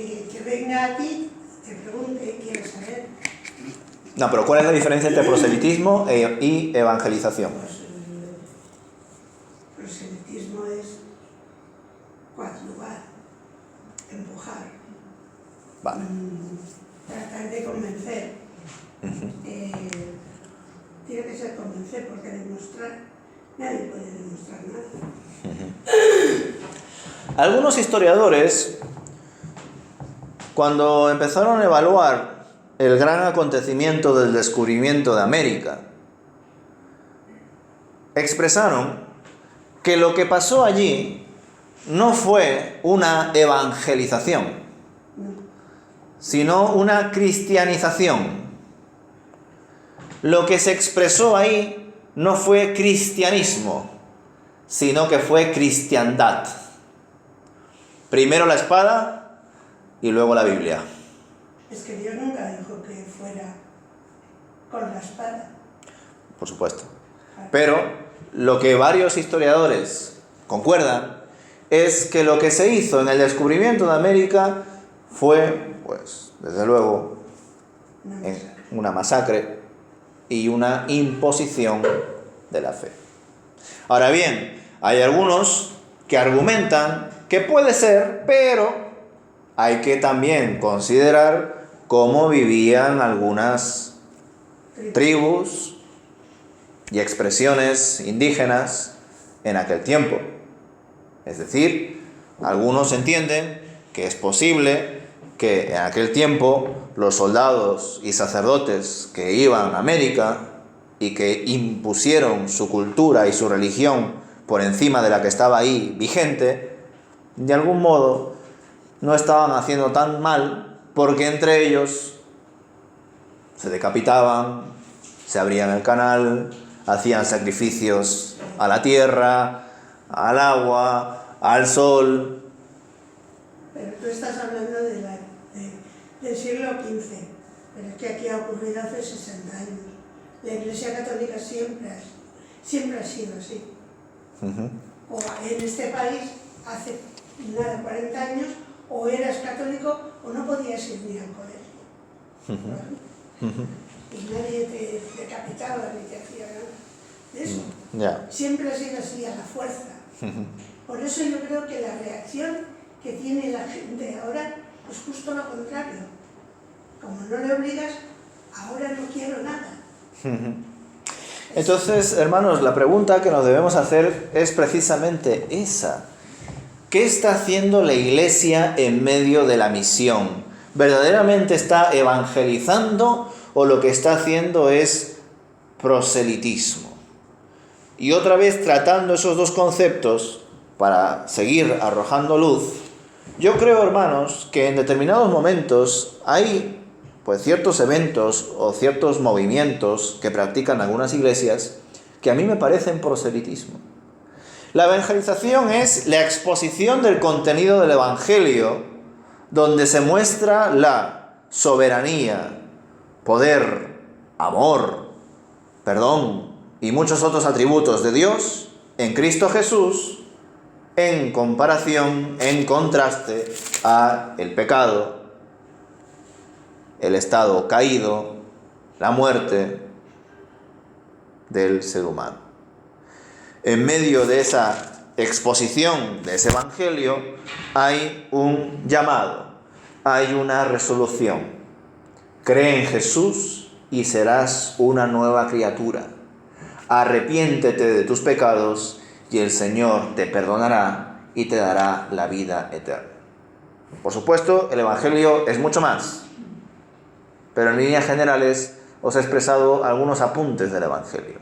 venga a ti te pregunte, quiere saber. No, pero ¿cuál es la diferencia entre proselitismo y evangelización? Pues el proselitismo es coadyuvar, empujar, Vale. tratar de convencer. Tiene que ser convencer, porque demostrar, nadie puede demostrar nada. Algunos historiadores, cuando empezaron a evaluar el gran acontecimiento del descubrimiento de América, expresaron que lo que pasó allí no fue una evangelización, sino una cristianización. Lo que se expresó ahí no fue cristianismo, sino que fue cristiandad. Primero la espada y luego la Biblia. Es que Dios nunca dijo que fuera con la espada. Por supuesto. Pero lo que varios historiadores concuerdan es que lo que se hizo en el descubrimiento de América fue, pues, desde luego, Una una masacre y una imposición de la fe. Ahora bien, hay algunos que argumentan que puede ser, pero hay que también considerar cómo vivían algunas tribus y expresiones indígenas en aquel tiempo. Es decir, algunos entienden que es posible que en aquel tiempo los soldados y sacerdotes que iban a América y que impusieron su cultura y su religión por encima de la que estaba ahí vigente, de algún modo no estaban haciendo tan mal, porque entre ellos se decapitaban, se abrían el canal, hacían sacrificios a la tierra, al agua, al sol. Pero tú estás hablando del siglo XV, pero es que aquí ha ocurrido hace 60 años. La Iglesia Católica siempre ha sido así. O en este país, hace 40 años, o eras católico o no podías ir ni al colegio. Y nadie te decapitaba ni te hacía nada de eso. Yeah. Siempre ha sido así, a la fuerza. Por eso yo creo que la reacción que tiene la gente ahora es justo lo contrario. Como no le obligas, ahora no quiero nada. Entonces, hermanos, la pregunta que nos debemos hacer es precisamente esa. ¿Qué está haciendo la Iglesia en medio de la misión? ¿Verdaderamente está evangelizando o lo que está haciendo es proselitismo? Y otra vez, tratando esos dos conceptos para seguir arrojando luz, yo creo, hermanos, que en determinados momentos hay pues ciertos eventos o ciertos movimientos que practican algunas iglesias que a mí me parecen proselitismo. La evangelización es la exposición del contenido del Evangelio, donde se muestra la soberanía, poder, amor, perdón y muchos otros atributos de Dios en Cristo Jesús, en comparación, en contraste a el pecado, el estado caído, la muerte del ser humano. En medio de esa exposición de ese evangelio hay un llamado, hay una resolución. Cree en Jesús y serás una nueva criatura. Arrepiéntete de tus pecados y el Señor te perdonará y te dará la vida eterna. Por supuesto, el evangelio es mucho más, pero en líneas generales os he expresado algunos apuntes del evangelio.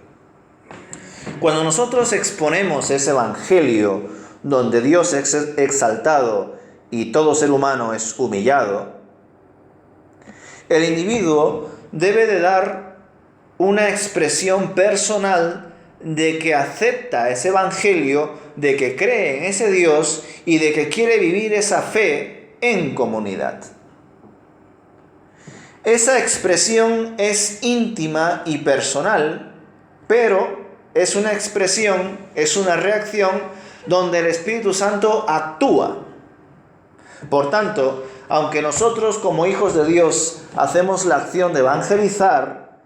Cuando nosotros exponemos ese evangelio donde Dios es exaltado y todo ser humano es humillado, el individuo debe de dar una expresión personal de que acepta ese evangelio, de que cree en ese Dios y de que quiere vivir esa fe en comunidad. Esa expresión es íntima y personal, pero es una expresión, es una reacción donde el Espíritu Santo actúa. Por tanto, aunque nosotros como hijos de Dios hacemos la acción de evangelizar,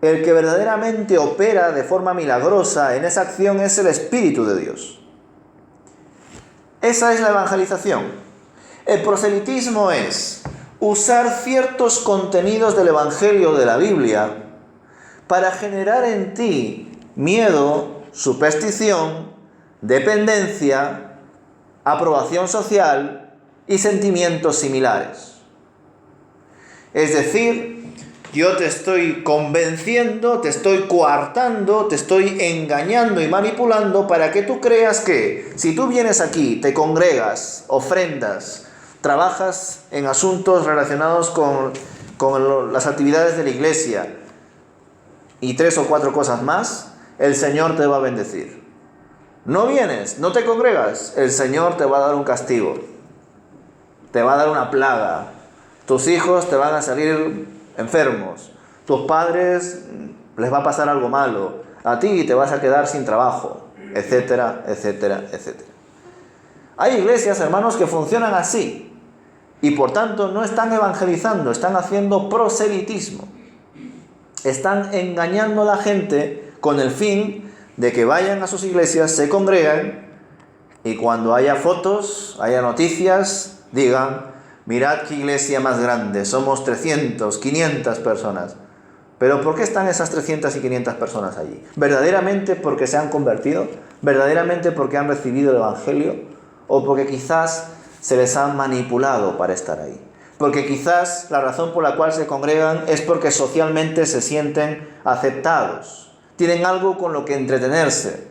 el que verdaderamente opera de forma milagrosa en esa acción es el Espíritu de Dios. Esa es la evangelización. El proselitismo es usar ciertos contenidos del Evangelio de la Biblia para generar en ti miedo, superstición, dependencia, aprobación social y sentimientos similares. Es decir, yo te estoy convenciendo, te estoy coartando, te estoy engañando y manipulando para que tú creas que si tú vienes aquí, te congregas, ofrendas, trabajas en asuntos relacionados con las actividades de la iglesia y 3 o 4 cosas más, el Señor te va a bendecir. No vienes, no te congregas, el Señor te va a dar un castigo, te va a dar una plaga, tus hijos te van a salir enfermos, tus padres les va a pasar algo malo, a ti te vas a quedar sin trabajo, etcétera, etcétera, etcétera. Hay iglesias, hermanos, que funcionan así. Y por tanto no están evangelizando, están haciendo proselitismo. Están engañando a la gente con el fin de que vayan a sus iglesias, se congregan y cuando haya fotos, haya noticias, digan: mirad qué iglesia más grande, somos 300, 500 personas. ¿Pero por qué están esas 300 y 500 personas allí? ¿Verdaderamente porque se han convertido? ¿Verdaderamente porque han recibido el Evangelio? ¿O porque quizás se les ha manipulado para estar ahí? Porque quizás la razón por la cual se congregan es porque socialmente se sienten aceptados. Tienen algo con lo que entretenerse.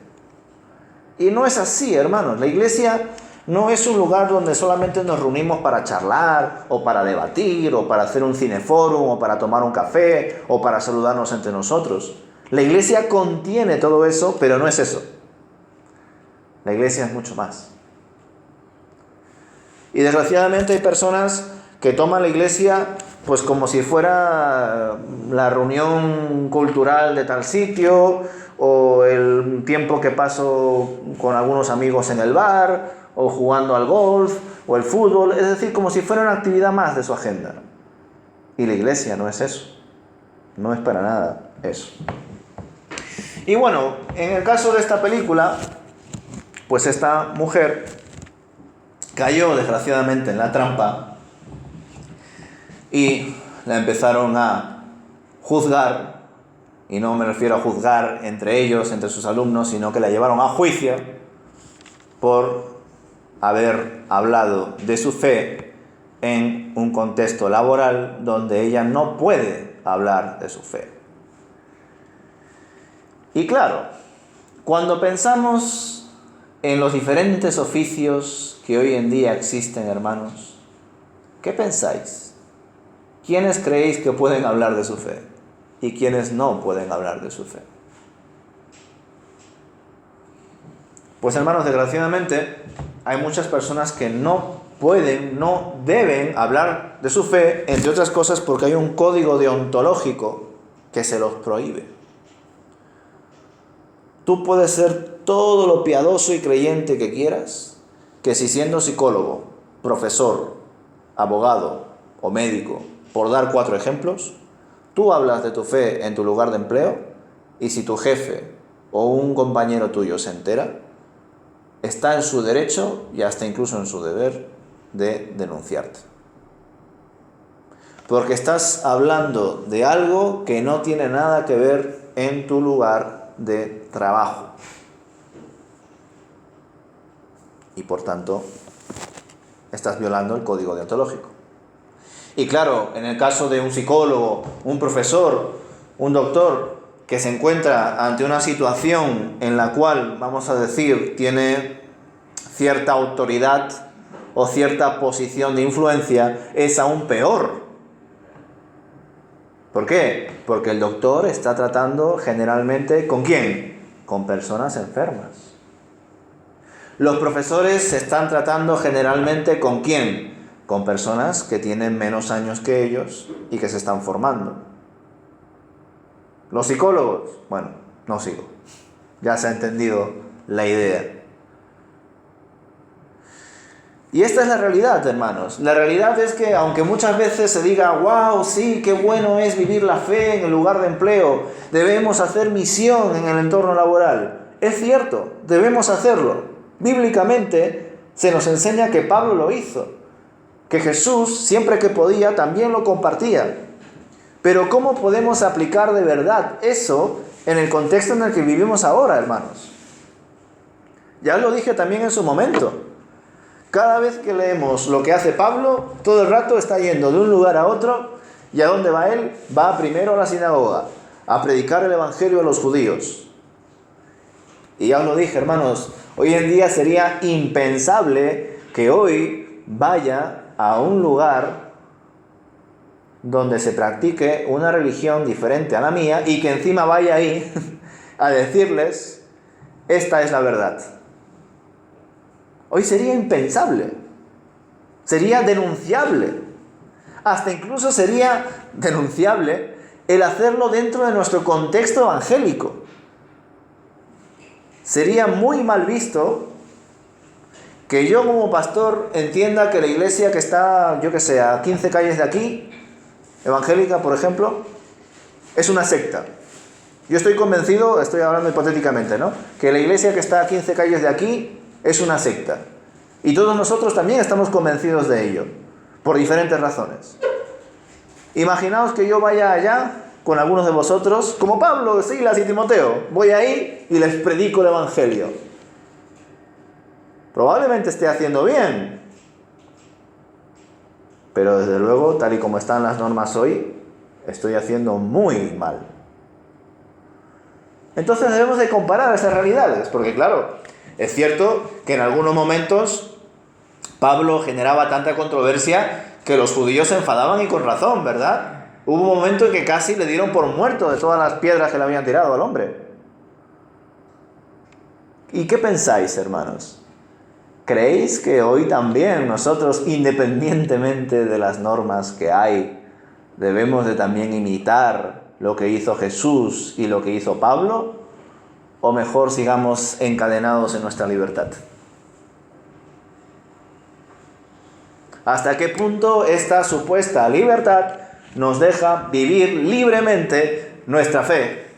Y no es así, hermanos. La iglesia no es un lugar donde solamente nos reunimos para charlar, o para debatir, o para hacer un cineforum, o para tomar un café, o para saludarnos entre nosotros. La iglesia contiene todo eso, pero no es eso. La iglesia es mucho más. Y desgraciadamente hay personas que toman la iglesia pues como si fuera la reunión cultural de tal sitio, o el tiempo que paso con algunos amigos en el bar, o jugando al golf, o el fútbol, es decir, como si fuera una actividad más de su agenda. Y la iglesia no es eso, no es para nada eso. Y bueno, en el caso de esta película, pues esta mujer cayó desgraciadamente en la trampa y la empezaron a juzgar, y no me refiero a juzgar entre ellos, entre sus alumnos, sino que la llevaron a juicio por haber hablado de su fe en un contexto laboral donde ella no puede hablar de su fe. Y claro, cuando pensamos en los diferentes oficios que hoy en día existen, hermanos, ¿qué pensáis? ¿Quiénes creéis que pueden hablar de su fe? ¿Y quiénes no pueden hablar de su fe? Pues hermanos, desgraciadamente hay muchas personas que no pueden, no deben hablar de su fe, entre otras cosas porque hay un código deontológico que se los prohíbe. Tú puedes ser todo lo piadoso y creyente que quieras, que si siendo psicólogo, profesor, abogado o médico, por dar 4 ejemplos, tú hablas de tu fe en tu lugar de empleo, y si tu jefe o un compañero tuyo se entera, está en su derecho y hasta incluso en su deber de denunciarte. Porque estás hablando de algo que no tiene nada que ver en tu lugar de trabajo. Y por tanto, estás violando el código deontológico. Y claro, en el caso de un psicólogo, un profesor, un doctor que se encuentra ante una situación en la cual, vamos a decir, tiene cierta autoridad o cierta posición de influencia, es aún peor. ¿Por qué? Porque el doctor está tratando generalmente ¿con quién? Con personas enfermas. Los profesores se están tratando generalmente ¿con quién? Con personas que tienen menos años que ellos y que se están formando. Los psicólogos, bueno, no sigo. Ya se ha entendido la idea. Y esta es la realidad, hermanos. La realidad es que aunque muchas veces se diga, wow, sí, qué bueno es vivir la fe en el lugar de empleo, debemos hacer misión en el entorno laboral. Es cierto, debemos hacerlo. Bíblicamente se nos enseña que Pablo lo hizo, que Jesús, siempre que podía, también lo compartía. Pero ¿cómo podemos aplicar de verdad eso en el contexto en el que vivimos ahora, hermanos? Ya lo dije también en su momento. Cada vez que leemos lo que hace Pablo, todo el rato está yendo de un lugar a otro. ¿Y a dónde va él? Va primero a la sinagoga, a predicar el evangelio a los judíos. Y ya os lo dije, hermanos, hoy en día sería impensable que hoy vaya a un lugar donde se practique una religión diferente a la mía y que encima vaya ahí a decirles, esta es la verdad. Hoy sería impensable, sería denunciable, hasta incluso sería denunciable el hacerlo dentro de nuestro contexto evangélico. Sería muy mal visto que yo como pastor entienda que la iglesia que está, yo que sé, a 15 calles de aquí, evangélica, por ejemplo, es una secta. Yo estoy convencido, estoy hablando hipotéticamente, ¿no?, que la iglesia que está a 15 calles de aquí es una secta. Y todos nosotros también estamos convencidos de ello, por diferentes razones. Imaginaos que yo vaya allá con algunos de vosotros, como Pablo, Silas y Timoteo. Voy ahí y les predico el evangelio. Probablemente esté haciendo bien, pero desde luego, tal y como están las normas hoy, estoy haciendo muy mal. Entonces debemos de comparar esas realidades, porque claro, es cierto que en algunos momentos Pablo generaba tanta controversia que los judíos se enfadaban, y con razón, ¿verdad? Hubo un momento en que casi le dieron por muerto de todas las piedras que le habían tirado al hombre. ¿Y qué pensáis, hermanos? ¿Creéis que hoy también nosotros, independientemente de las normas que hay, debemos de también imitar lo que hizo Jesús y lo que hizo Pablo? ¿O mejor sigamos encadenados en nuestra libertad? ¿Hasta qué punto esta supuesta libertad nos deja vivir libremente nuestra fe?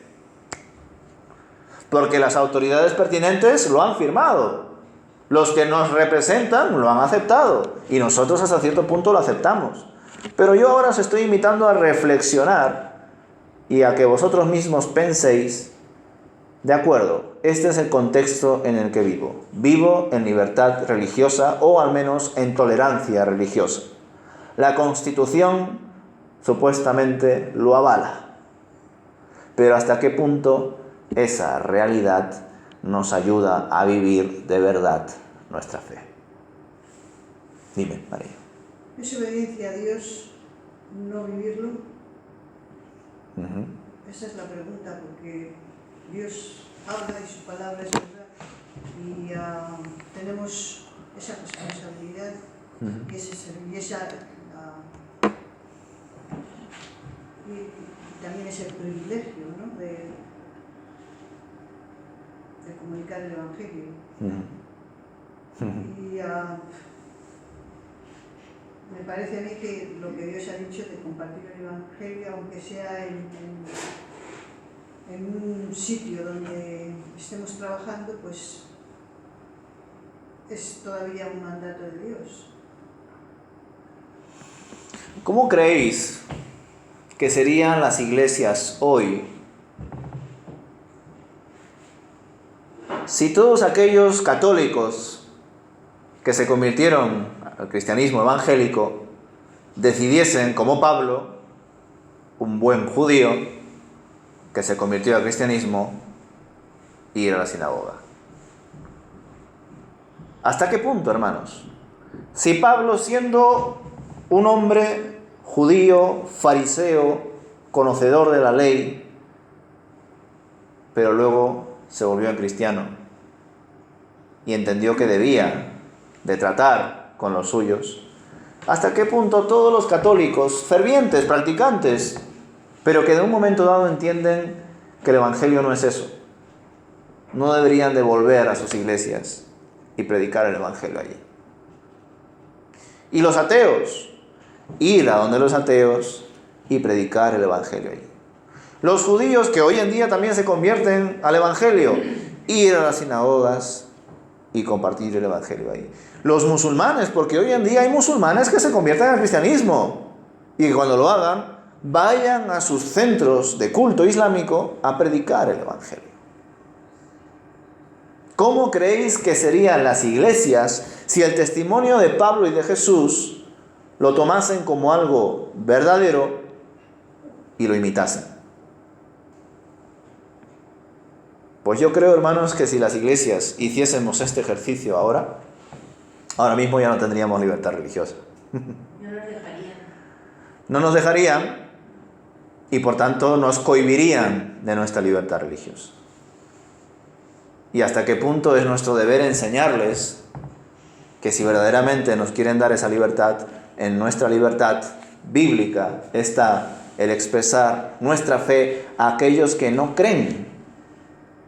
Porque las autoridades pertinentes lo han firmado. Los que nos representan lo han aceptado. Y nosotros hasta cierto punto lo aceptamos. Pero yo ahora os estoy invitando a reflexionar y a que vosotros mismos penséis: de acuerdo, este es el contexto en el que vivo. Vivo en libertad religiosa, o al menos en tolerancia religiosa. La Constitución supuestamente lo avala. Pero ¿hasta qué punto esa realidad nos ayuda a vivir de verdad nuestra fe? Dime, María. ¿Es obediencia a Dios no vivirlo? Esa es la pregunta, porque Dios habla y su palabra es verdad, y tenemos esa responsabilidad y también ese privilegio, ¿no?, de comunicar el evangelio. Y me parece a mí que lo que Dios ha dicho de compartir el evangelio, aunque sea en un sitio donde estemos trabajando, pues es todavía un mandato de Dios. ¿Cómo creéis que serían las iglesias hoy si todos aquellos católicos que se convirtieron al cristianismo evangélico decidiesen, como Pablo, un buen judío que se convirtió al cristianismo, ir a la sinagoga? ¿Hasta qué punto, hermanos? Si Pablo, siendo un hombre judío, fariseo, conocedor de la ley, pero luego se volvió cristiano y entendió que debía de tratar con los suyos, ¿hasta qué punto todos los católicos, fervientes, practicantes, pero que de un momento dado entienden que el evangelio no es eso, no deberían de volver a sus iglesias y predicar el evangelio allí? Y los ateos, ir a donde los ateos y predicar el evangelio allí. Los judíos, que hoy en día también se convierten al evangelio, ir a las sinagogas y compartir el evangelio ahí. Los musulmanes, porque hoy en día hay musulmanes que se convierten al cristianismo, y que cuando lo hagan, vayan a sus centros de culto islámico a predicar el evangelio. ¿Cómo creéis que serían las iglesias si el testimonio de Pablo y de Jesús lo tomasen como algo verdadero y lo imitasen? Pues yo creo, hermanos, que si las iglesias hiciésemos este ejercicio ahora mismo ya no tendríamos libertad religiosa. No nos dejarían. No nos dejarían, y por tanto nos cohibirían de nuestra libertad religiosa. ¿Y hasta qué punto es nuestro deber enseñarles que si verdaderamente nos quieren dar esa libertad, en nuestra libertad bíblica está el expresar nuestra fe a aquellos que no creen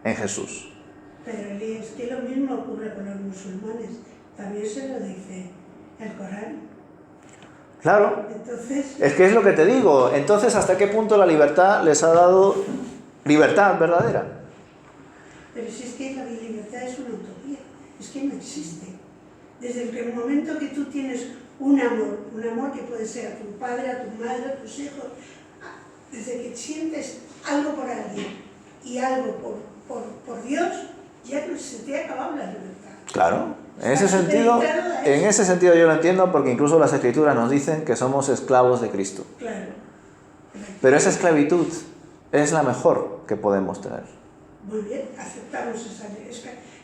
en Jesús? Pero es que lo mismo ocurre con los musulmanes. también se lo dice el Corán. Claro, Entonces, es que es lo que te digo. Entonces, ¿hasta qué punto la libertad les ha dado libertad verdadera? pero si es que la libertad es una utopía, es que no existe. Desde el momento que tú tienes un amor que puede ser a tu padre, a tu madre, a tus hijos, desde que sientes algo por alguien y algo por Dios, ya no se te ha acabado la libertad. Claro, en ese sentido yo lo entiendo, porque incluso las Escrituras nos dicen que somos esclavos de Cristo. Claro. Pero esa esclavitud es la mejor que podemos tener. Muy bien, aceptamos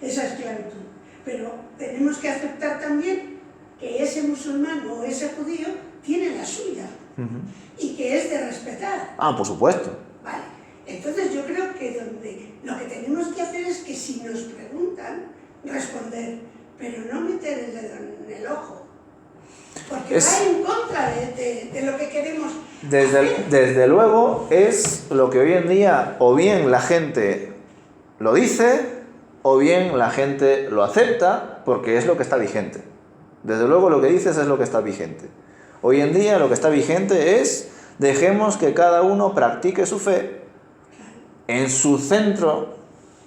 esa esclavitud, pero tenemos que aceptar también que ese musulmán o ese judío tiene la suya y que es de respetar. Ah, por supuesto. Vale, entonces yo creo que lo que tenemos que hacer es que si nos preguntan, responder, pero no meter el dedo en el ojo, porque va en contra de lo que queremos hacer. Desde luego es lo que hoy en día o bien la gente lo dice o bien la gente lo acepta porque es lo que está vigente. Desde luego lo que dices es lo que está vigente. Hoy en día lo que está vigente es dejemos que cada uno practique su fe en su centro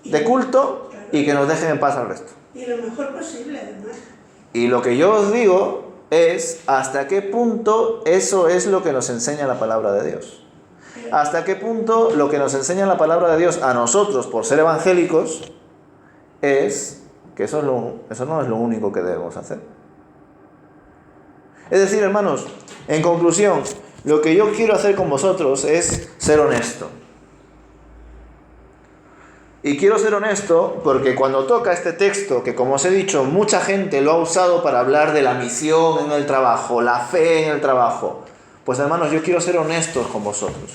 de culto y que nos dejen en paz al resto. Y lo mejor posible, además. Y lo que yo os digo es hasta qué punto eso es lo que nos enseña la palabra de Dios. Hasta qué punto lo que nos enseña la palabra de Dios a nosotros por ser evangélicos es que eso no es lo único que debemos hacer. Es decir, hermanos, en conclusión, lo que yo quiero hacer con vosotros es ser honesto. Y quiero ser honesto porque cuando toca este texto, que como os he dicho, mucha gente lo ha usado para hablar de la misión en el trabajo, la fe en el trabajo, pues hermanos, yo quiero ser honesto con vosotros.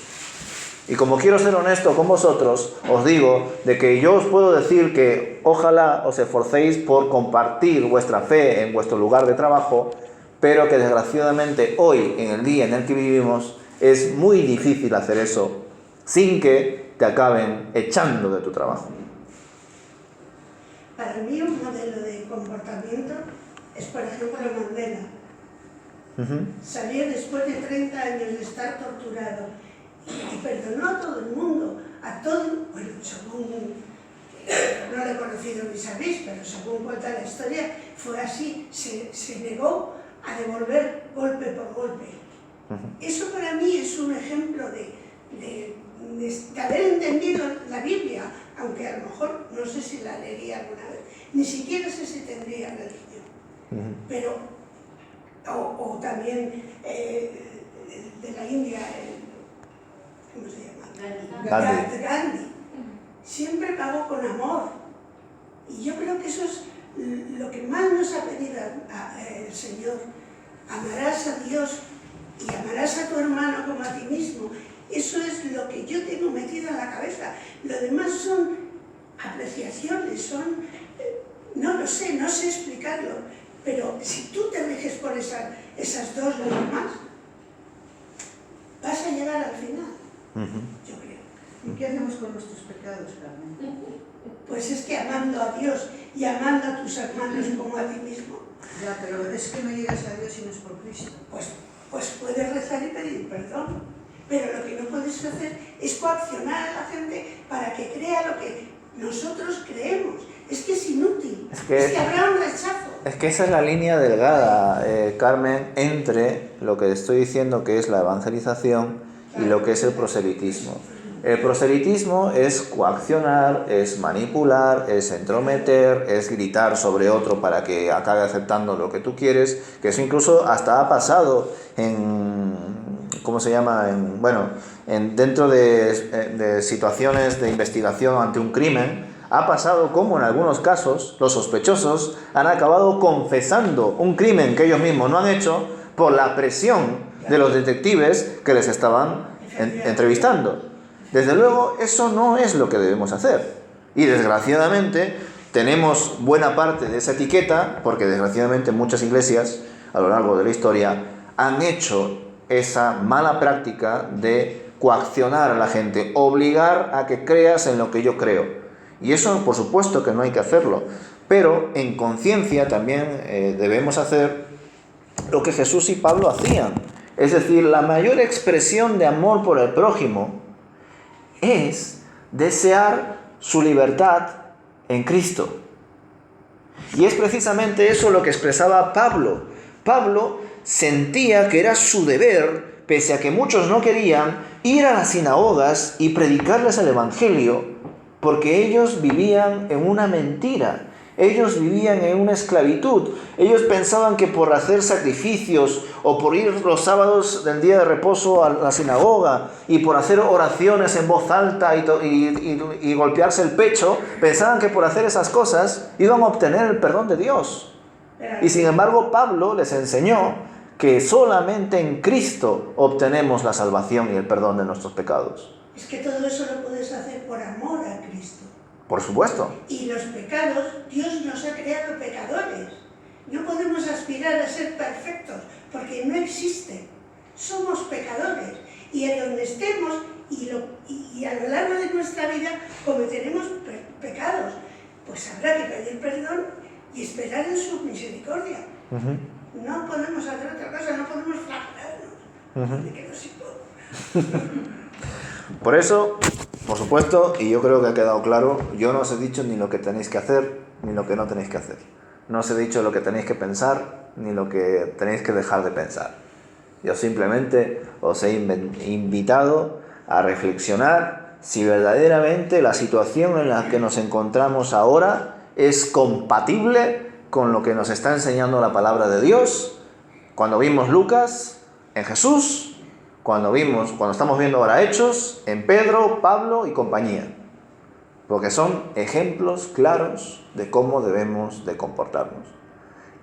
Y como quiero ser honesto con vosotros, os digo de que yo os puedo decir que ojalá os esforcéis por compartir vuestra fe en vuestro lugar de trabajo, pero que desgraciadamente hoy, en el día en el que vivimos, es muy difícil hacer eso sin que te acaben echando de tu trabajo. Para mí un modelo de comportamiento es, por ejemplo, Mandela. Salió después de 30 años de estar torturado y perdonó a todo el mundo, bueno, según, no lo he conocido ni sabéis, pero según cuenta la historia, fue así, se negó a devolver golpe por golpe. Eso para mí es un ejemplo de haber entendido la Biblia, aunque a lo mejor no sé si la leería alguna vez, ni siquiera sé si tendría religión, pero, o también de la India, ¿cómo se llama? Gandhi. Siempre pagó con amor, y yo creo que eso es lo que más nos ha pedido el Señor. Amarás a Dios y amarás a tu hermano como a ti mismo. Eso es lo que yo tengo metido en la cabeza. Lo demás son apreciaciones, no lo sé, no sé explicarlo, pero si tú te riges por esas dos normas, vas a llegar al final, yo creo. ¿Y qué hacemos con nuestros pecados, Carmen? Pues es que amando a Dios y amando a tus hermanos como a ti mismo. Ya, pero es que no llegas a Dios si no es por Cristo. Pues puedes rezar y pedir perdón, pero lo que no puedes hacer es coaccionar a la gente para que crea lo que nosotros creemos. Es que es inútil, es que habrá un rechazo. Es que esa es la línea delgada, Carmen, entre lo que estoy diciendo que es la evangelización y lo que es el proselitismo. El proselitismo es coaccionar, es manipular, es entrometer, es gritar sobre otro para que acabe aceptando lo que tú quieres, que eso incluso hasta ha pasado ¿cómo se llama? Dentro de situaciones de investigación ante un crimen, ha pasado como en algunos casos los sospechosos han acabado confesando un crimen que ellos mismos no han hecho por la presión de los detectives que les estaban entrevistando. Desde luego, eso no es lo que debemos hacer. Y desgraciadamente tenemos buena parte de esa etiqueta, porque desgraciadamente muchas iglesias a lo largo de la historia han hecho esa mala práctica de coaccionar a la gente, obligar a que creas en lo que yo creo. Y eso, por supuesto que no hay que hacerlo, Pero en conciencia también debemos hacer lo que Jesús y Pablo hacían. Es decir, la mayor expresión de amor por el prójimo es desear su libertad en Cristo. Y es precisamente eso lo que expresaba Pablo. Pablo sentía que era su deber, pese a que muchos no querían, ir a las sinagogas y predicarles el Evangelio, porque ellos vivían en una mentira. Ellos vivían en una esclavitud. Ellos pensaban que por hacer sacrificios o por ir los sábados del día de reposo a la sinagoga y por hacer oraciones en voz alta y golpearse el pecho, pensaban que por hacer esas cosas iban a obtener el perdón de Dios. Y sin embargo, Pablo les enseñó que solamente en Cristo obtenemos la salvación y el perdón de nuestros pecados. Es que todo eso lo puedes hacer por amor a Cristo. Por supuesto. Y los pecados, Dios nos ha creado pecadores. No podemos aspirar a ser perfectos, porque no existe. Somos pecadores. Y en donde estemos, y a lo largo de nuestra vida, cometeremos pecados. Pues habrá que pedir perdón y esperar en su misericordia. No podemos hacer otra cosa, no podemos flagelarnos. De que no se puede. Por eso, por supuesto, y yo creo que ha quedado claro, yo no os he dicho ni lo que tenéis que hacer, ni lo que no tenéis que hacer. No os he dicho lo que tenéis que pensar, ni lo que tenéis que dejar de pensar. Yo simplemente os he invitado a reflexionar si verdaderamente la situación en la que nos encontramos ahora es compatible con lo que nos está enseñando la palabra de Dios. Cuando vimos Lucas, en Jesús, cuando estamos viendo ahora Hechos, en Pedro, Pablo y compañía. Porque son ejemplos claros de cómo debemos de comportarnos.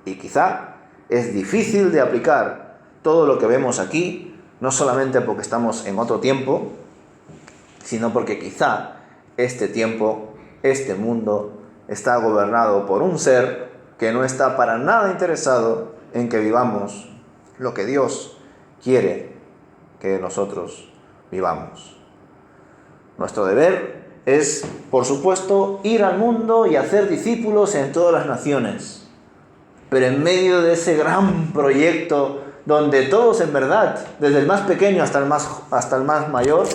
Y quizá es difícil de aplicar todo lo que vemos aquí, no solamente porque estamos en otro tiempo, sino porque quizá este tiempo, este mundo, está gobernado por un ser que no está para nada interesado en que vivamos lo que Dios quiere que nosotros vivamos. Nuestro deber es, por supuesto, ir al mundo y hacer discípulos en todas las naciones. Pero en medio de ese gran proyecto donde todos en verdad, desde el más pequeño hasta el más mayor,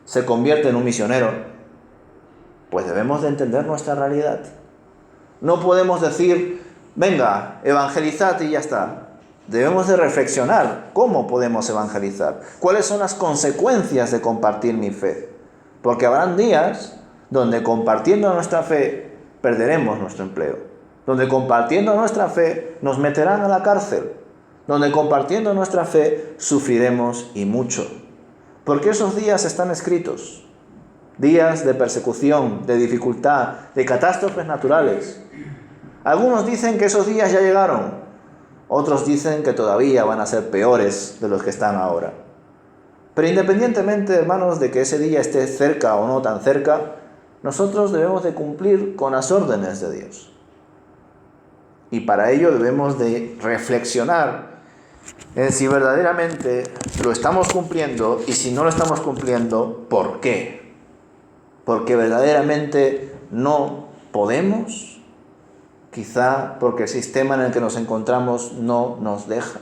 se convierte en un misionero, pues debemos de entender nuestra realidad. No podemos decir, venga, evangelizad y ya está. Debemos de reflexionar cómo podemos evangelizar, cuáles son las consecuencias de compartir mi fe. Porque habrán días donde compartiendo nuestra fe perderemos nuestro empleo, donde compartiendo nuestra fe nos meterán a la cárcel, donde compartiendo nuestra fe sufriremos y mucho. Porque esos días están escritos, días de persecución, de dificultad, de catástrofes naturales. Algunos dicen que esos días ya llegaron. Otros dicen que todavía van a ser peores de los que están ahora. Pero independientemente, hermanos, de que ese día esté cerca o no tan cerca, nosotros debemos de cumplir con las órdenes de Dios. Y para ello debemos de reflexionar en si verdaderamente lo estamos cumpliendo y si no lo estamos cumpliendo, ¿por qué? Porque verdaderamente no podemos. Quizá porque el sistema en el que nos encontramos no nos deja,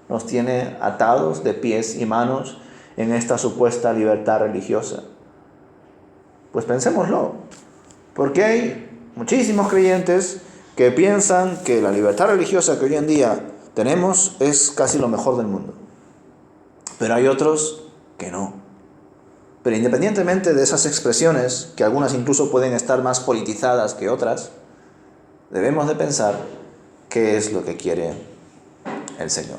nos tiene atados de pies y manos en esta supuesta libertad religiosa. Pues pensémoslo, porque hay muchísimos creyentes que piensan que la libertad religiosa que hoy en día tenemos es casi lo mejor del mundo. Pero hay otros que no. Pero independientemente de esas expresiones, que algunas incluso pueden estar más politizadas que otras, debemos de pensar qué es lo que quiere el Señor.